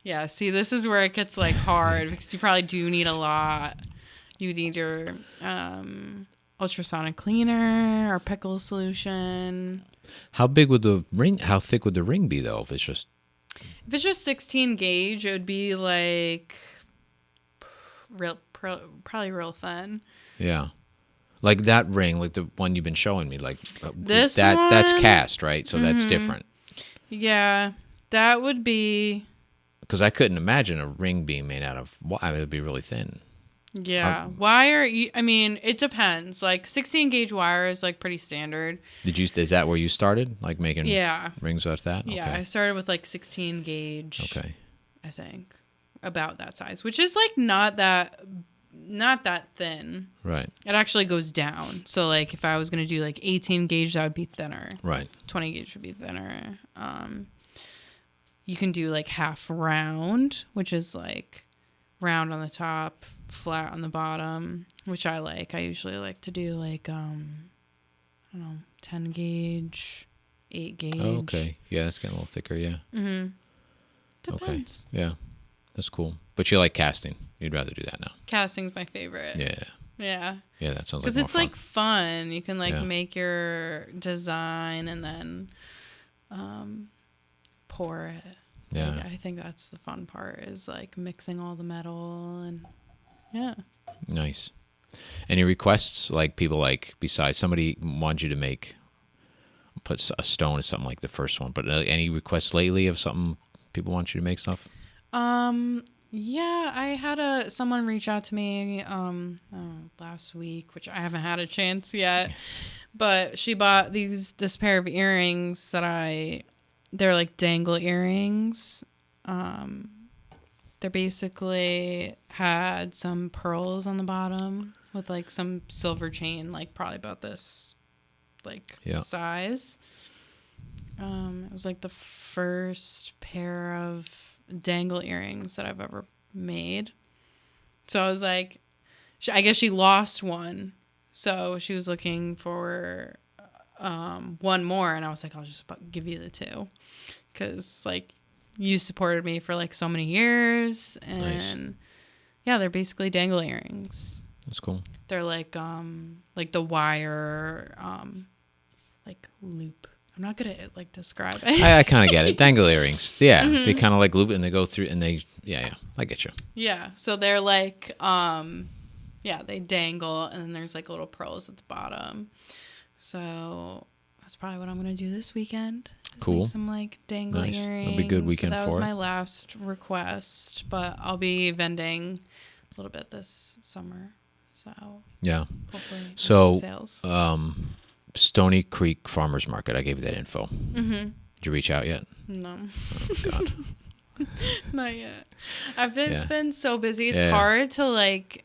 yeah, see, this is where it gets like hard because you probably do need a lot. You need your ultrasonic cleaner or pickle solution. How thick would the ring be though? If it's just 16 gauge, it would be like probably real thin. Yeah. Like that ring, like the one you've been showing me, like this that's one? cast, right? So that's different. Yeah, that would be. Because I couldn't imagine a ring being made out of wire. It would be really thin. Yeah, wire. I mean, it depends. Like 16 gauge wire is like pretty standard. Is that where you started, like making rings with that? Yeah, okay. I started with like 16 gauge. Okay. I think about that size, which is like not that thin. Right. It actually goes down. So like if I was gonna do like 18 gauge, that would be thinner. Right. 20 gauge would be thinner. You can do like half round, which is like round on the top, flat on the bottom, which I like. I usually like to do like I don't know, 10 gauge, 8 gauge. Oh, okay. Yeah, it's getting a little thicker. Yeah. Mm-hmm. Depends. Okay. Yeah, that's cool. But you like casting? You'd rather do that now? Casting's my favorite. Yeah. Yeah. Yeah, that sounds like because more it's fun. like fun. You can like make your design and then pour it. Yeah. Like, I think that's the fun part is like mixing all the metal and yeah. Nice. Any requests? Like people like besides somebody wants you to put a stone or something like the first one, but any requests lately of something people want you to make stuff? Yeah, I had someone reach out to me last week, which I haven't had a chance yet. But she bought this pair of earrings they're like dangle earrings. They're basically had some pearls on the bottom with like some silver chain, like probably about this size. It was like the first pair of dangle earrings that I've ever made. So I was like, I guess she lost one. So she was looking for one more. And I was like, I'll just give you the 2. Because like you supported me for like so many years. And yeah, they're basically dangle earrings. That's cool. They're like the wire like loop. I'm not good at like describing. I kind of get it. Dangle earrings. Yeah. Mm-hmm. They kind of like loop and they go through and yeah. I get you. Yeah. So they're like, they dangle and then there's like little pearls at the bottom. So that's probably what I'm going to do this weekend. Cool. Make some like dangle earrings. That'll be a good weekend for it. That was my last request, but I'll be vending a little bit this summer. So yeah. Hopefully some sales. Stony Creek Farmers Market. I gave you that info. Mm-hmm. Did you reach out yet? No. Oh, God. Not yet. I've just been so busy. It's hard to like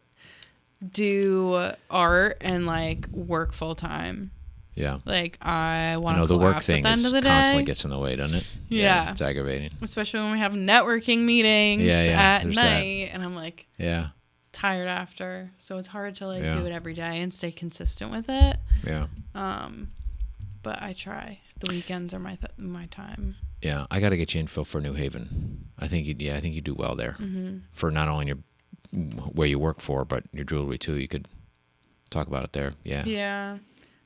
do art and like work full time. Yeah. Like I want to the work thing at the end of the constantly day. Gets in the way, doesn't it? Yeah. It's aggravating. Especially when we have networking meetings at night and I'm like tired after. So it's hard to like do it every day and stay consistent with it. Yeah. But I try. The weekends are my time. Yeah, I got to get you info for New Haven. I think you do well there. Mm-hmm. For not only where you work for, but your jewelry too. You could talk about it there. Yeah. Yeah.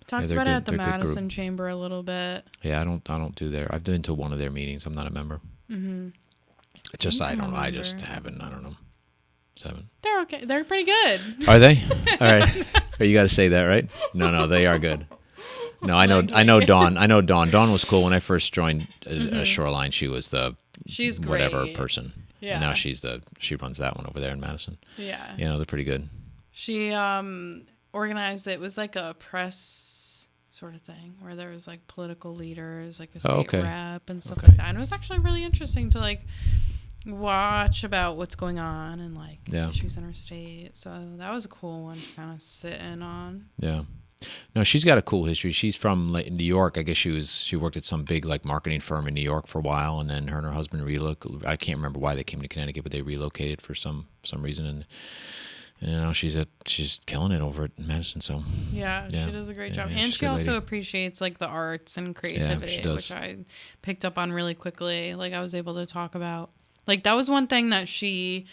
Talked they're about it good. at the They're a good group. Madison Chamber a little bit. Yeah, I don't do their. I've been to one of their meetings. I'm not a member. Mm-hmm. Just You I can don't know. I remember. just haven't. I don't know. 7. They're okay. They're pretty good. Are they? All right. Oh, you got to say that, right? No, they are good. No, I know Dawn. I know Dawn. Dawn was cool when I first joined Shoreline. She was the She's great. whatever person. Yeah. And now she runs that one over there in Madison. Yeah. You know, they're pretty good. She organized it. It was like a press sort of thing where there was like political leaders, like a state rep and stuff like that. And it was actually really interesting to like watch about what's going on and like issues in her state. So that was a cool one to kind of sit in on. Yeah. No, she's got a cool history. She's from New York. I guess she worked at some big like marketing firm in New York for a while, and then her and her husband relocated. I can't remember why they came to Connecticut, but they relocated for some reason, and you know she's killing it over at Madison. So yeah, she does a great job, and she also appreciates like the arts and creativity, which I picked up on really quickly. Like I was able to talk about, like that was one thing that she,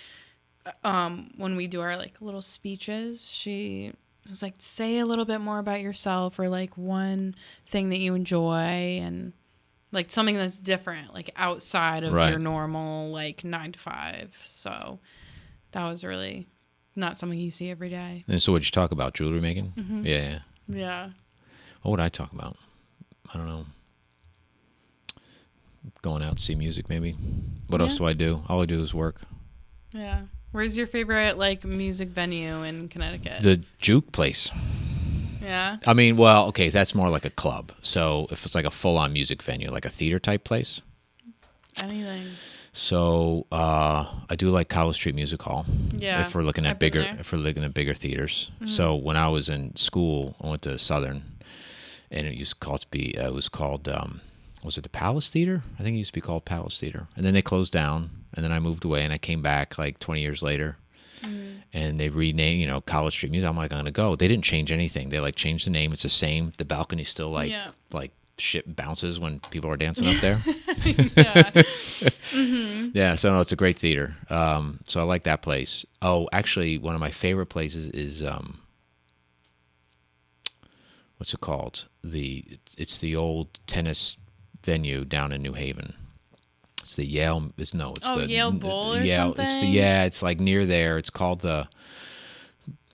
when we do our like little speeches, she was like, say a little bit more about yourself or like one thing that you enjoy and like something that's different, like outside of your normal like 9 to 5. So that was really not something you see every day. And so what'd you talk about? Jewelry making? Mm-hmm. Yeah. What would I talk about? I don't know. Going out to see music maybe. What else do I do? All I do is work. Yeah. Where's your favorite like music venue in Connecticut? The Juke Place. Yeah. I mean, well, okay, that's more like a club. So if it's like a full-on music venue, like a theater type place. Anything. So I do like College Street Music Hall. Yeah. If we're looking at bigger theaters. Mm-hmm. So when I was in school, I went to Southern, and it used to be was it the Palace Theater? I think it used to be called Palace Theater, and then they closed down. And then I moved away, and I came back like 20 years later, and they renamed, College Street Music. I'm like, I'm gonna go. They didn't change anything. They like changed the name. It's the same. The balcony's still like shit bounces when people are dancing up there. Yeah. Mm-hmm. Yeah. So no, it's a great theater. So I like that place. Oh, actually, one of my favorite places is what's it called? It's the old tennis venue down in New Haven. It's the Yale. Yale Bowl or something. It's like near there. It's called the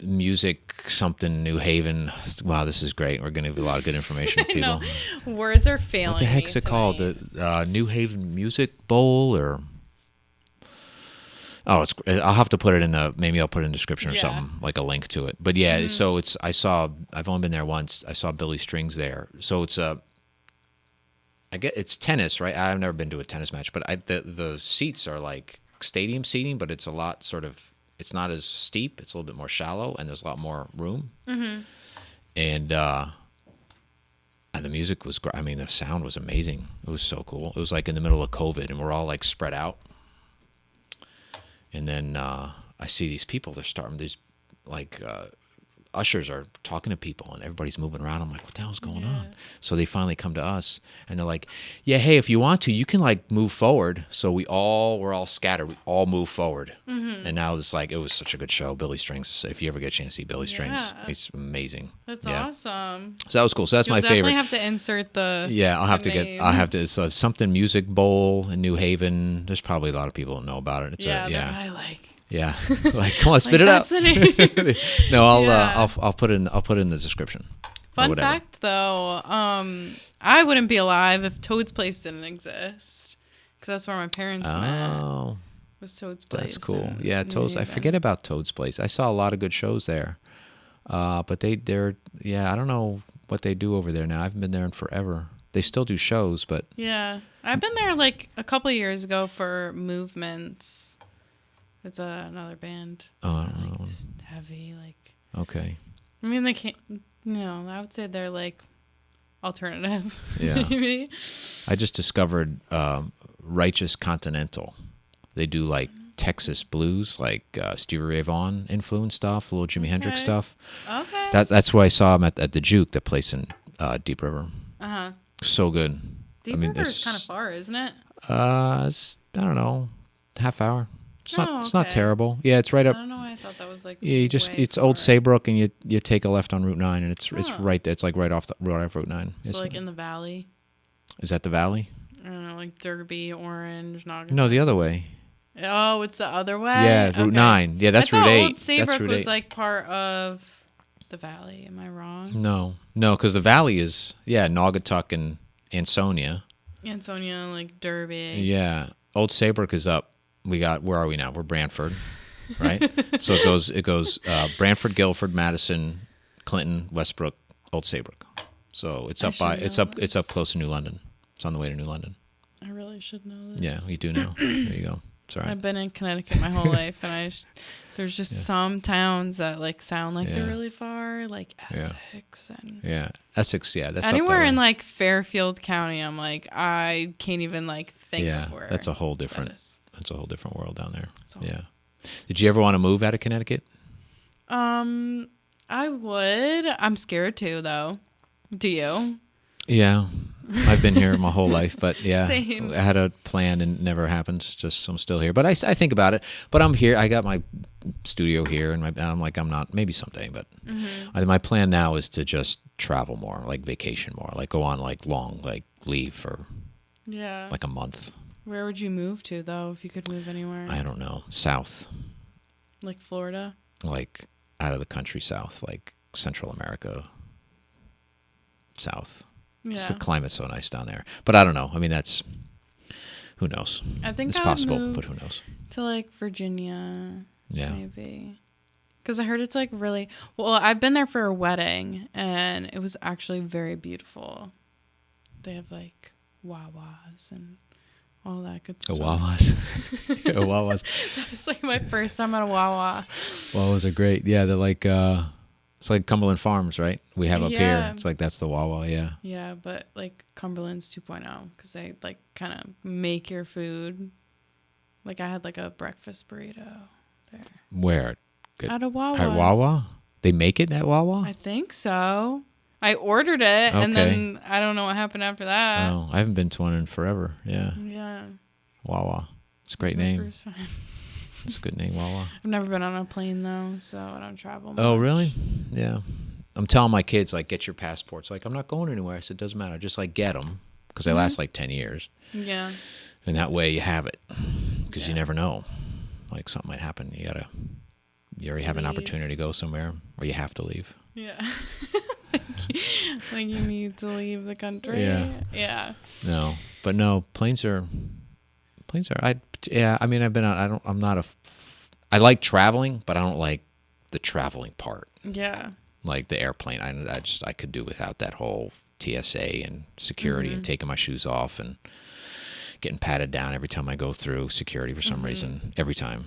Music something New Haven. Wow, this is great. We're going to give a lot of good information to people. Words are failing. What the heck's it called? The New Haven Music Bowl or? Oh, I'll have to put it maybe I'll put it in the description or something, like a link to it. But yeah, so I've only been there once. I saw Billy Strings there. So it's tennis, right? I've never been to a tennis match, but the seats are like stadium seating, but it's a lot it's not as steep. It's a little bit more shallow, and there's a lot more room. Mm-hmm. And the music was great. I mean, the sound was amazing. It was so cool. It was like in the middle of COVID, and we're all like spread out. And then I see these people. These like ushers are talking to people and everybody's moving around. I'm like, what the hell's going on? So they finally come to us and they're like, yeah, hey, if you want to, you can like move forward. So we're all scattered. We all move forward. Mm-hmm. And now it's like, it was such a good show. Billy Strings. If you ever get a chance to see Billy Strings, it's amazing. That's awesome. So that was cool. So that's my favorite. You'll definitely have to insert the I'll have to, so something Music Bowl in New Haven. There's probably a lot of people who know about it. It's I like. Yeah, like come on, spit it out. No, I'll put it in the description. Fun fact, though, I wouldn't be alive if Toad's Place didn't exist, because that's where my parents met. Oh, was Toad's Place. That's cool. Yeah, Toad's. I forget about Toad's Place. I saw a lot of good shows there, but they're I don't know what they do over there now. I haven't been there in forever. They still do shows, but yeah, I've been there like a couple of years ago for Movements. It's another band. Oh, I don't know. Just heavy, like. Okay. I mean, they can't. I would say they're like alternative. Yeah. Maybe. I just discovered Righteous Continental. They do like Texas blues, like Stevie Ray Vaughan influence stuff, a little Jimi Hendrix stuff. Okay. That's where I saw him at the Juke, the place in Deep River. So good. Deep River is kind of far, isn't it? It's, I don't know, half hour. It's not okay. terrible. Yeah, it's right I up. don't know why I thought that was like. Yeah, it's way Old far. Saybrook, and you take a left on Route 9, and it's Oh. right. It's like right off Route 9. So like in the valley. Is that the valley? I don't know, like Derby, Orange, Naugatuck. No, the other way. Oh, it's the other way. Yeah, Route Okay. 9. Yeah, that's I Route thought 8. Old Saybrook That's Route was 8. like part of the valley. Am I wrong? No, because the valley is Naugatuck and Ansonia. Ansonia, like Derby. Yeah, Old Saybrook is up. Where are we now? We're Brantford, right? So it goes Brantford, Guilford, Madison, Clinton, Westbrook, Old Saybrook. So it's up it's up close to New London. It's on the way to New London. I really should know this. Yeah, you do know. There you go. It's all right. I've been in Connecticut my whole life, and there's just some towns that like sound like they're really far, like Essex and Yeah, Essex. Yeah, that's anywhere up that in way. like Fairfield County. I'm like, I can't even like think of where. That's a whole different. that is. That's a whole different world down there. So- Yeah. Did you ever want to move out of Connecticut? I would. I'm scared too, though. Do you? Yeah, I've been here my whole life, but yeah, Same. I had a plan and it never happened. Just I'm still here, but I think about it. But I'm here. I got my studio here, and I'm like I'm not. Maybe someday, but my plan now is to just travel more, like vacation more, like go on like long like leave for Yeah. like a month. Where would you move to, though, if you could move anywhere? I don't know, south, Like Florida? like out of the country, south, like Central America, south. Yeah. The climate's so nice down there. But I don't know. I mean, that's who knows. I think It's I would possible, move but who knows? to like Virginia. Yeah. Maybe. Because I heard it's like really. Well, I've been there for a wedding, and it was actually very beautiful. They have like Wawas and all that good stuff. Wawas. Wawas. It's like my first time at a Wawa. Wawas are great. Yeah, they're like it's like Cumberland Farms, right? We have up here. Yeah. It's like that's the Wawa. Yeah. Yeah, but like Cumberland's 2.0 because they like kind of make your food. Like I had like a breakfast burrito there. Where? Good. At a Wawa. At Wawa? They make it at Wawa? I think so. I ordered it, and Okay. then I don't know what happened after that. Oh, I haven't been to one in forever. Yeah. Yeah. Wawa. It's a great It's my name. first time. It's a good name, Wawa. I've never been on a plane though, so I don't travel much. Oh, really? Yeah. I'm telling my kids, like, get your passports. Like, I'm not going anywhere. I said, doesn't matter. Just, like, get them because they last, like, 10 years. Yeah. And that way you have it because you never know. Like, something might happen. You already have an Leave. opportunity to go somewhere or you have to leave. Yeah. like you need to leave the country. Yeah. Yeah. No. But no, planes are, I mean, I've been on, I like traveling, but I don't like the traveling part. Yeah. Like the airplane. I could do without that whole TSA and security and taking my shoes off and getting patted down every time I go through security for some reason. Every time.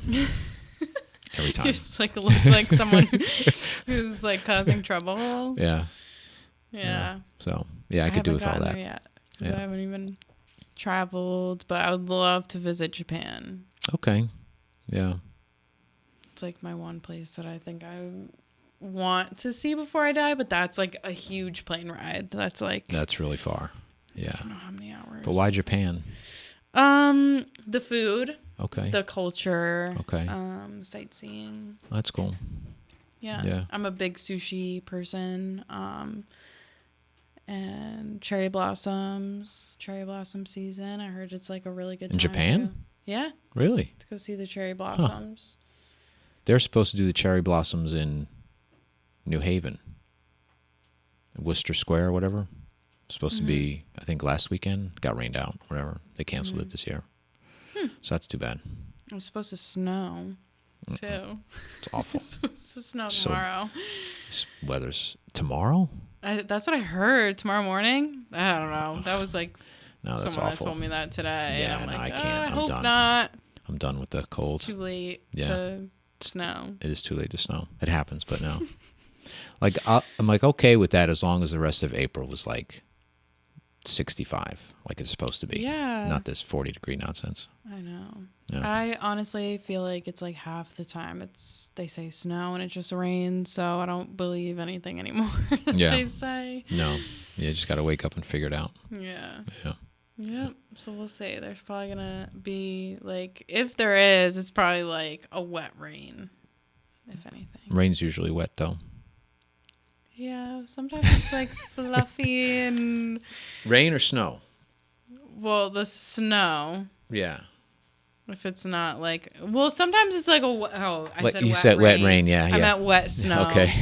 Every time. You just like look like someone who's like causing trouble. Yeah. Yeah. So, yeah, I could do with all haven't that. gotten there yet, 'cause Yeah. I haven't even traveled, but I would love to visit Japan. Okay. Yeah. It's like my one place that I think I want to see before I die, but that's like a huge plane ride. That's like That's really far. I Yeah. don't know how many hours. But why Japan? The food, Okay. the culture, Okay. sightseeing. That's cool. Yeah. Yeah. I'm a big sushi person. And cherry blossom season. I heard it's like a really good time. In Japan? to go. Yeah, Really? to go see the cherry blossoms. They're supposed to do the cherry blossoms in New Haven, Worcester Square or whatever. It's supposed to be, I think, last weekend. Got rained out, whatever. They canceled it this year. So that's too bad. It was supposed to snow, too. It's awful. It's supposed to snow So- tomorrow. This weather's tomorrow? That's what I heard tomorrow morning. I don't know. That was like No, that's someone awful. that told me that today. Yeah, and I'm no, like, I can't. I I'm hope done. not. I'm done with the cold. It's too late Yeah. to snow. It is too late to snow. It happens, but no. Like I'm like okay with that as long as the rest of April was like 65, like it's supposed to be. Yeah. Not this 40-degree nonsense. I know. Yeah. I honestly feel like it's like half the time they say snow and it just rains, so I don't believe anything anymore that Yeah. they say. No. You just got to wake up and figure it out. Yeah. Yeah. Yep. So we'll see. There's probably gonna be like, if there is, it's probably like a wet rain, if anything. Rain's usually wet though. Yeah. Sometimes it's like fluffy and Rain or snow? well, the snow. Yeah. If it's not like, well, sometimes it's like I said you wet said rain. wet rain, yeah. I meant wet snow. Okay.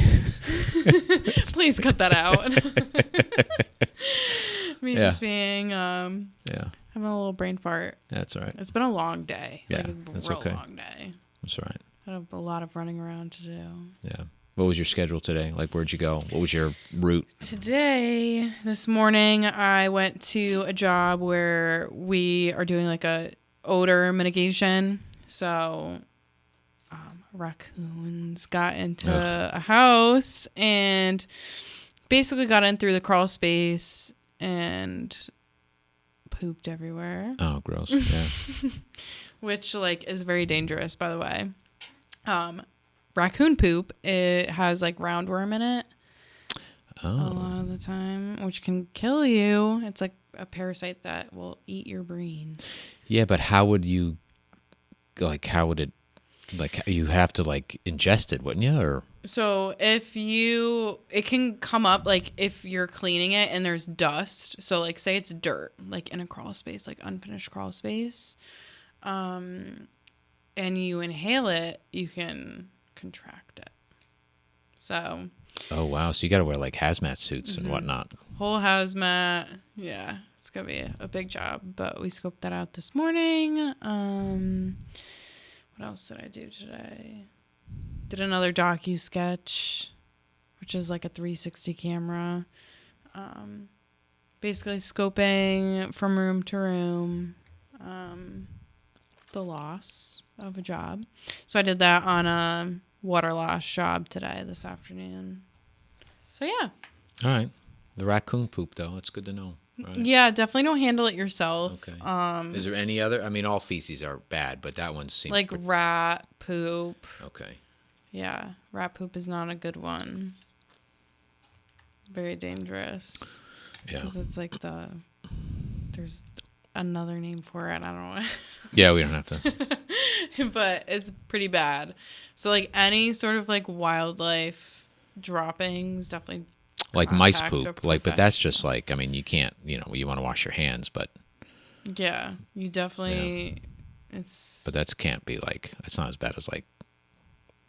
Please cut that out. Me Yeah. just being Yeah. having a little brain fart. That's all right. It's been a long day. Yeah, Like a that's real okay. long day. That's all right. I have a lot of running around to do. Yeah. What was your schedule today? Like, where'd you go? What was your route? Today, this morning, I went to a job where we are doing like a odor mitigation. So raccoons got into a house and basically got in through the crawl space and pooped everywhere. Oh, gross. Yeah. Which like is very dangerous, by the way. Raccoon poop, it has like roundworm in it a Oh. lot of the time, which can kill you. It's like a parasite that will eat your brain. Yeah, but how would you, like, how would it, like, you have to, like, ingest it, wouldn't you? Or So it can come up like if you're cleaning it and there's dust. So like say it's dirt, like in a crawl space, like unfinished crawl space, and you inhale it, you can contract it. So oh, wow. So you got to wear, like, hazmat suits and whatnot. whole hazmat, yeah, it's gonna be a big job. But we scoped that out this morning. What else did I do today? Did another docu-sketch, which is like a 360 camera. Basically scoping from room to room the loss of a job. So I did that on a water loss job today, this afternoon. So yeah. All right. The raccoon poop, though. It's good to know. Right. Yeah, definitely don't handle it yourself. Okay. Is there any other? I mean, all feces are bad, but that one seems Like rat poop. okay. Yeah, rat poop is not a good one. Very dangerous. Yeah. Because it's like there's another name for it. I don't know. Yeah, we don't have to. But it's pretty bad. So like any sort of like wildlife droppings, definitely Like mice contact a poop. Like, but that's just professional. like, I mean, you can't, you want to wash your hands, but Yeah, you definitely. It's but that can't be like, that's not as bad as like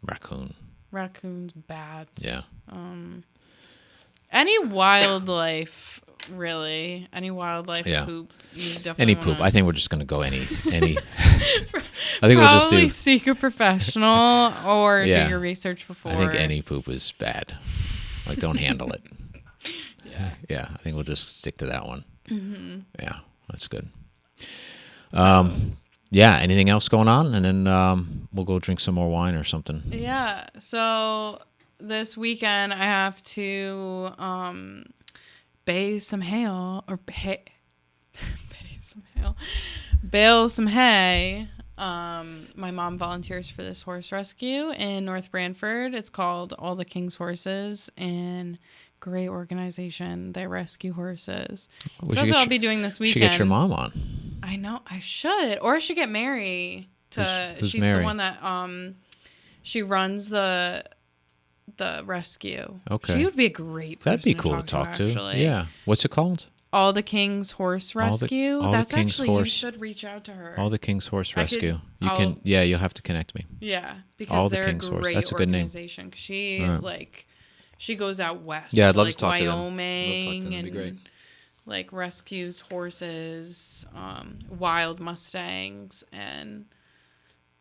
raccoon. raccoons, bats. Yeah. Any wildlife, really. Any wildlife Yeah. poop. You definitely Any poop. wanna- I think we're just gonna go any. I think we'll just Probably do. seek a professional or Yeah. do your research before. I think any poop is bad. Like, don't handle it. Yeah. Yeah, I think we'll just stick to that one. Yeah, that's good. Yeah, anything else going on? And then we'll go drink some more wine or something. Yeah. So this weekend I have to bale some hay. My mom volunteers for this horse rescue in North Branford. It's called All the King's Horses, and great organization. They rescue horses. We So should that's get what I'll your- be doing this Should weekend. get your mom on. I know I should, or I should get Mary to. Who's she's Mary? the one that she runs the rescue. Okay. She would be a great person That'd be cool to talk to. actually. Yeah. What's it called? All the King's Horse Rescue. All the That's King's actually Horse- you should reach out to her. All the King's Horse I could- Rescue. I'll- You'll have to connect me. Yeah, because All the they're King's a Horse. great That's a good name. organization. 'Cause she All right. like she goes out west. Yeah, I'd love like to talk to them. Wyoming Love to talk to them. That'd be great. and like rescues horses, wild mustangs, and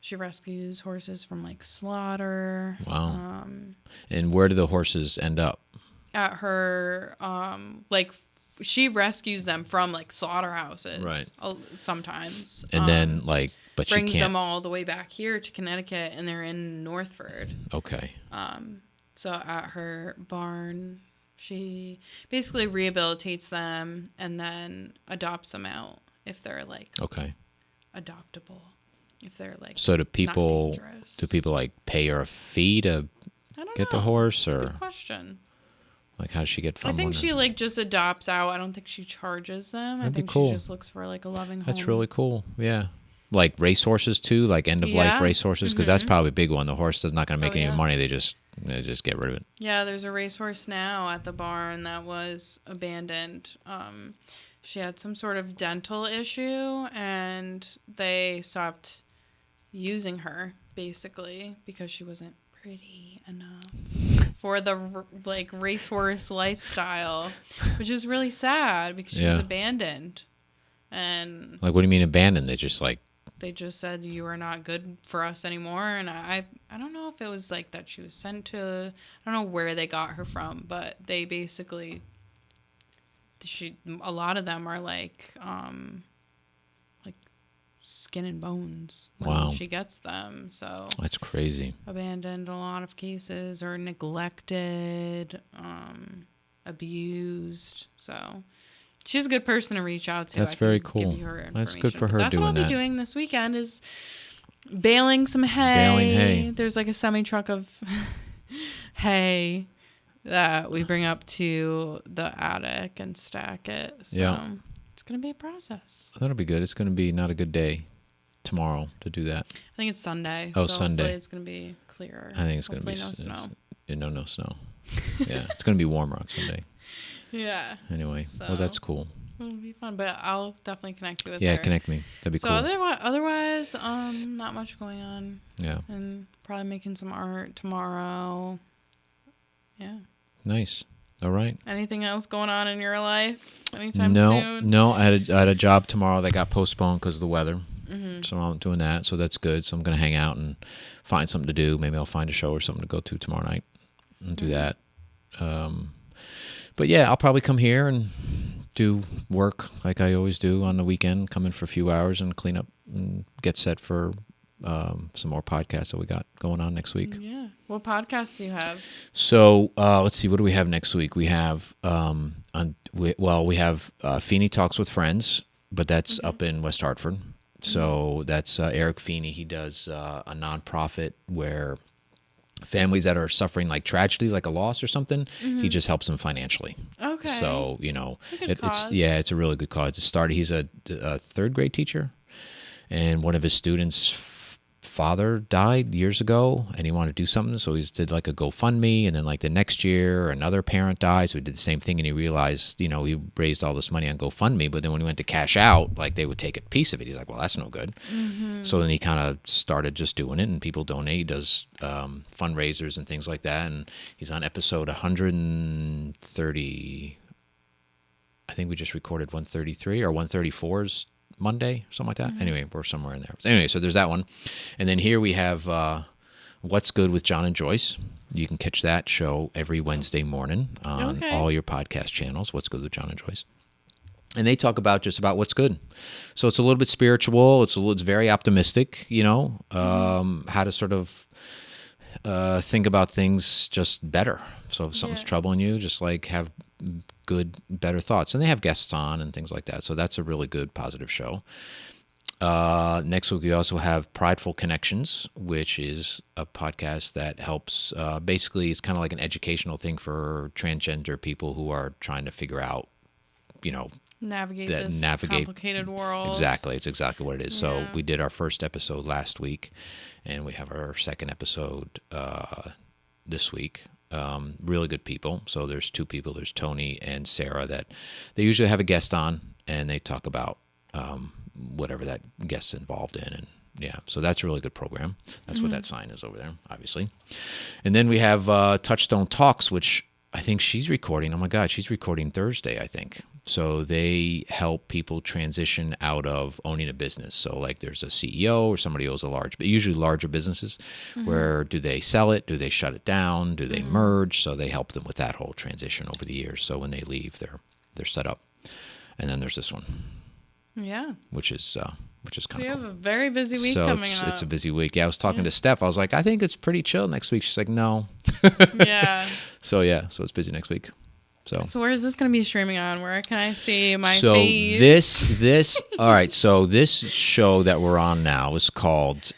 she rescues horses from like slaughter. Wow. And where do the horses end up? At her like she rescues them from like slaughterhouses, Right. sometimes, And then like, but she brings can't. them all the way back here to Connecticut, and they're in Northford. Okay. So at her barn, she basically rehabilitates them and then adopts them out if they're like Okay. adoptable. If they're like So do not people dangerous. like pay her a fee to I don't get know. the horse, That's a or good question. Like, how does she get I from think one? she like just adopts out. I don't think she charges them. That'd I be think cool. she just looks for like a loving home. That's really cool. Yeah. Like racehorses too, like end of life Yeah. racehorses, because that's probably a big one. The horse is not going to make Oh, any yeah. money. They just get rid of it. Yeah, there's a racehorse now at the barn that was abandoned. She had some sort of dental issue, and they stopped using her basically because she wasn't pretty enough for the like racehorse lifestyle, which is really sad because she was Yeah. abandoned. And Like, what do you mean abandoned? They just like, they just said you are not good for us anymore. And I don't know if it was like that she was sent to, I don't know where they got her from, but they basically, a lot of them are like skin and bones when Wow. she gets them. So that's crazy. abandoned in a lot of cases, or neglected, abused. So she's a good person to reach out to. That's I can very give cool. you her That's good information. for But her that's what doing I'll that. be doing this weekend is baling some hay. Baling hay. There's like a semi truck of hay that we bring up to the attic and stack it. So Yeah. it's gonna be a process. That'll be good. It's going to be not a good day tomorrow to do that. I think it's Sunday. Oh, so Sunday. hopefully it's gonna be clearer. I think it's going to be Hopefully no snow. No snow. Yeah, it's going to be warmer on Sunday. Yeah. Anyway, well, that's cool. It'll be fun, but I'll definitely connect you with Yeah, her. connect me. That'd be So cool. otherwise, not much going on, Yeah, and probably making some art tomorrow. Yeah. nice. All right. Anything else going on in your life anytime No, soon? no. I had a job tomorrow that got postponed because of the weather. Mm-hmm. So I'm doing that. So that's good. So I'm going to hang out and find something to do. Maybe I'll find a show or something to go to tomorrow night and do that. But yeah, I'll probably come here and do work like I always do on the weekend, come in for a few hours and clean up and get set for some more podcasts that we got going on next week. Yeah. What podcasts do you have? So let's see, what do we have next week? We have we have Feeney Talks with Friends, but that's up in West Hartford. So that's Eric Feeney. He does a nonprofit where families that are suffering like tragedy, like a loss or something, he just helps them financially. Okay. So That's a good it's cause. it's a really good cause. It started. He's a third grade teacher, and one of his students' father died years ago, and he wanted to do something, so he did like a GoFundMe, and then like the next year another parent died, so he did the same thing, and he realized, he raised all this money on GoFundMe, but then when he went to cash out, like they would take a piece of it. He's like, well, that's no good. So then he kind of started just doing it, and people donate. He does fundraisers and things like that, and he's on episode 130. I think we just recorded 133 or 134's Monday, something like that. Anyway, we're somewhere in there. Anyway, so there's that one. And then here we have What's Good with John and Joyce. You can catch that show every Wednesday morning on all your podcast channels, What's Good with John and Joyce. And they talk about just about what's good. So it's a little bit spiritual. It's very optimistic, how to sort of think about things just better. So if something's troubling you, just like have better thoughts. And they have guests on and things like that. So that's a really good, positive show. Next week, we also have Prideful Connections, which is a podcast that helps, basically, it's kind of like an educational thing for transgender people who are trying to figure out, navigate this complicated world. Exactly. It's exactly what it is. So Yeah. we did our first episode last week, and we have our second episode this week. Really good people. So there's two people. There's Tony and Sarah that they usually have a guest on, and they talk about whatever that guest's involved in. And yeah, so that's a really good program. That's what that sign is over there, obviously. And then we have Touchstone Talks, which I think she's recording. Oh my God, she's recording Thursday, I think. So they help people transition out of owning a business. So like there's a CEO or somebody owns but usually larger businesses, where do they sell it? Do they shut it down? Do they merge? So they help them with that whole transition over the years. So when they leave, they're set up. And then there's this one, Yeah. which is So kind you of have cool. a very busy week So coming up. it's a busy week. Yeah, I was talking to Steph. I was like, I think it's pretty chill next week. She's like, no. Yeah. So yeah, so it's busy next week. So where is this going to be streaming on? Where can I see my so face? this all right. So this show that we're on now is called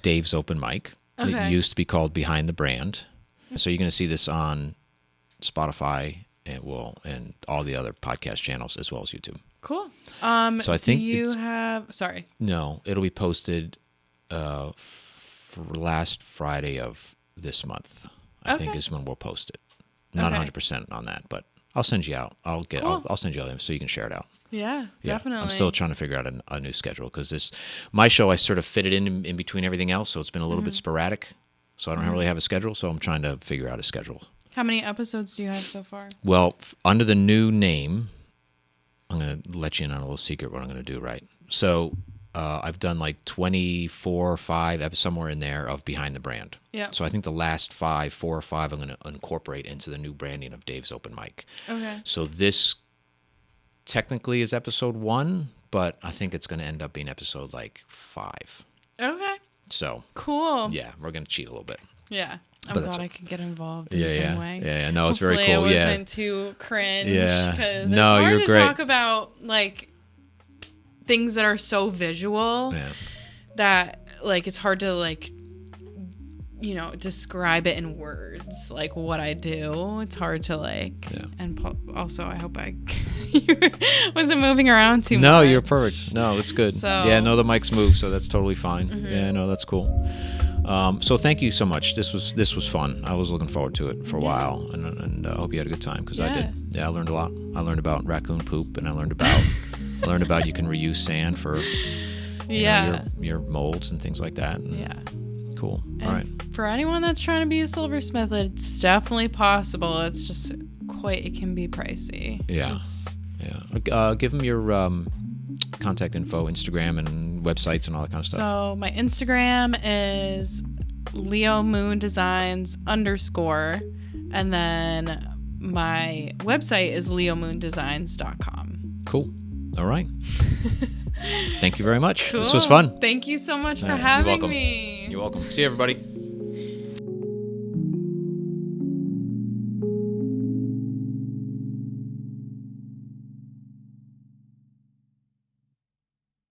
Dave's Open Mic. Okay. It used to be called Behind the Brand. So you're going to see this on Spotify, and all the other podcast channels as well as YouTube. Cool. So I think do you have? Sorry. No, it'll be posted for last Friday of this month. I think is when we'll post it. Not 100% on that, but I'll send you out. I'll send you all them so you can share it out. Yeah, definitely. I'm still trying to figure out a new schedule because my show I sort of fit it in between everything else, so it's been a little bit sporadic. So I don't really have a schedule, so I'm trying to figure out a schedule. How many episodes do you have so far? Well, under the new name, I'm going to let you in on a little secret what I'm going to do, right? So I've done like 24 or 5 episodes, somewhere in there, of Behind the Brand. Yeah. So I think the last 4 or 5, I'm going to incorporate into the new branding of Dave's Open Mic. Okay. So this technically is episode 1, but I think it's going to end up being episode like 5. Okay. So cool. Yeah, we're going to cheat a little bit. Yeah. I'm glad I could get involved in some way. Yeah, no, it's Hopefully very cool. It wasn't too cringe. Yeah. Because no, it's hard you're to great. talk about like things that are so visual that like it's hard to like describe it in words, like what I do. It's hard to like and also I hope I wasn't moving around too much. No, you're perfect. No, it's good. So, yeah, no, the mics move, so that's totally fine. Yeah, no, that's cool. So thank you so much. This was fun. I was looking forward to it for a while, and I hope you had a good time because I did. Yeah, I learned a lot. I learned about raccoon poop, and I learned about you can reuse sand for your molds and things like that. And cool. All right. For anyone that's trying to be a silversmith, it's definitely possible. It's just it can be pricey. Yeah. Give them your contact info, Instagram and websites and all that kind of stuff. So my Instagram is leomoondesigns_, and then my website is leomoondesigns.com. Cool. All right. Thank you very much. Cool. This was fun. Thank you so much for having me. You're welcome. See you, everybody.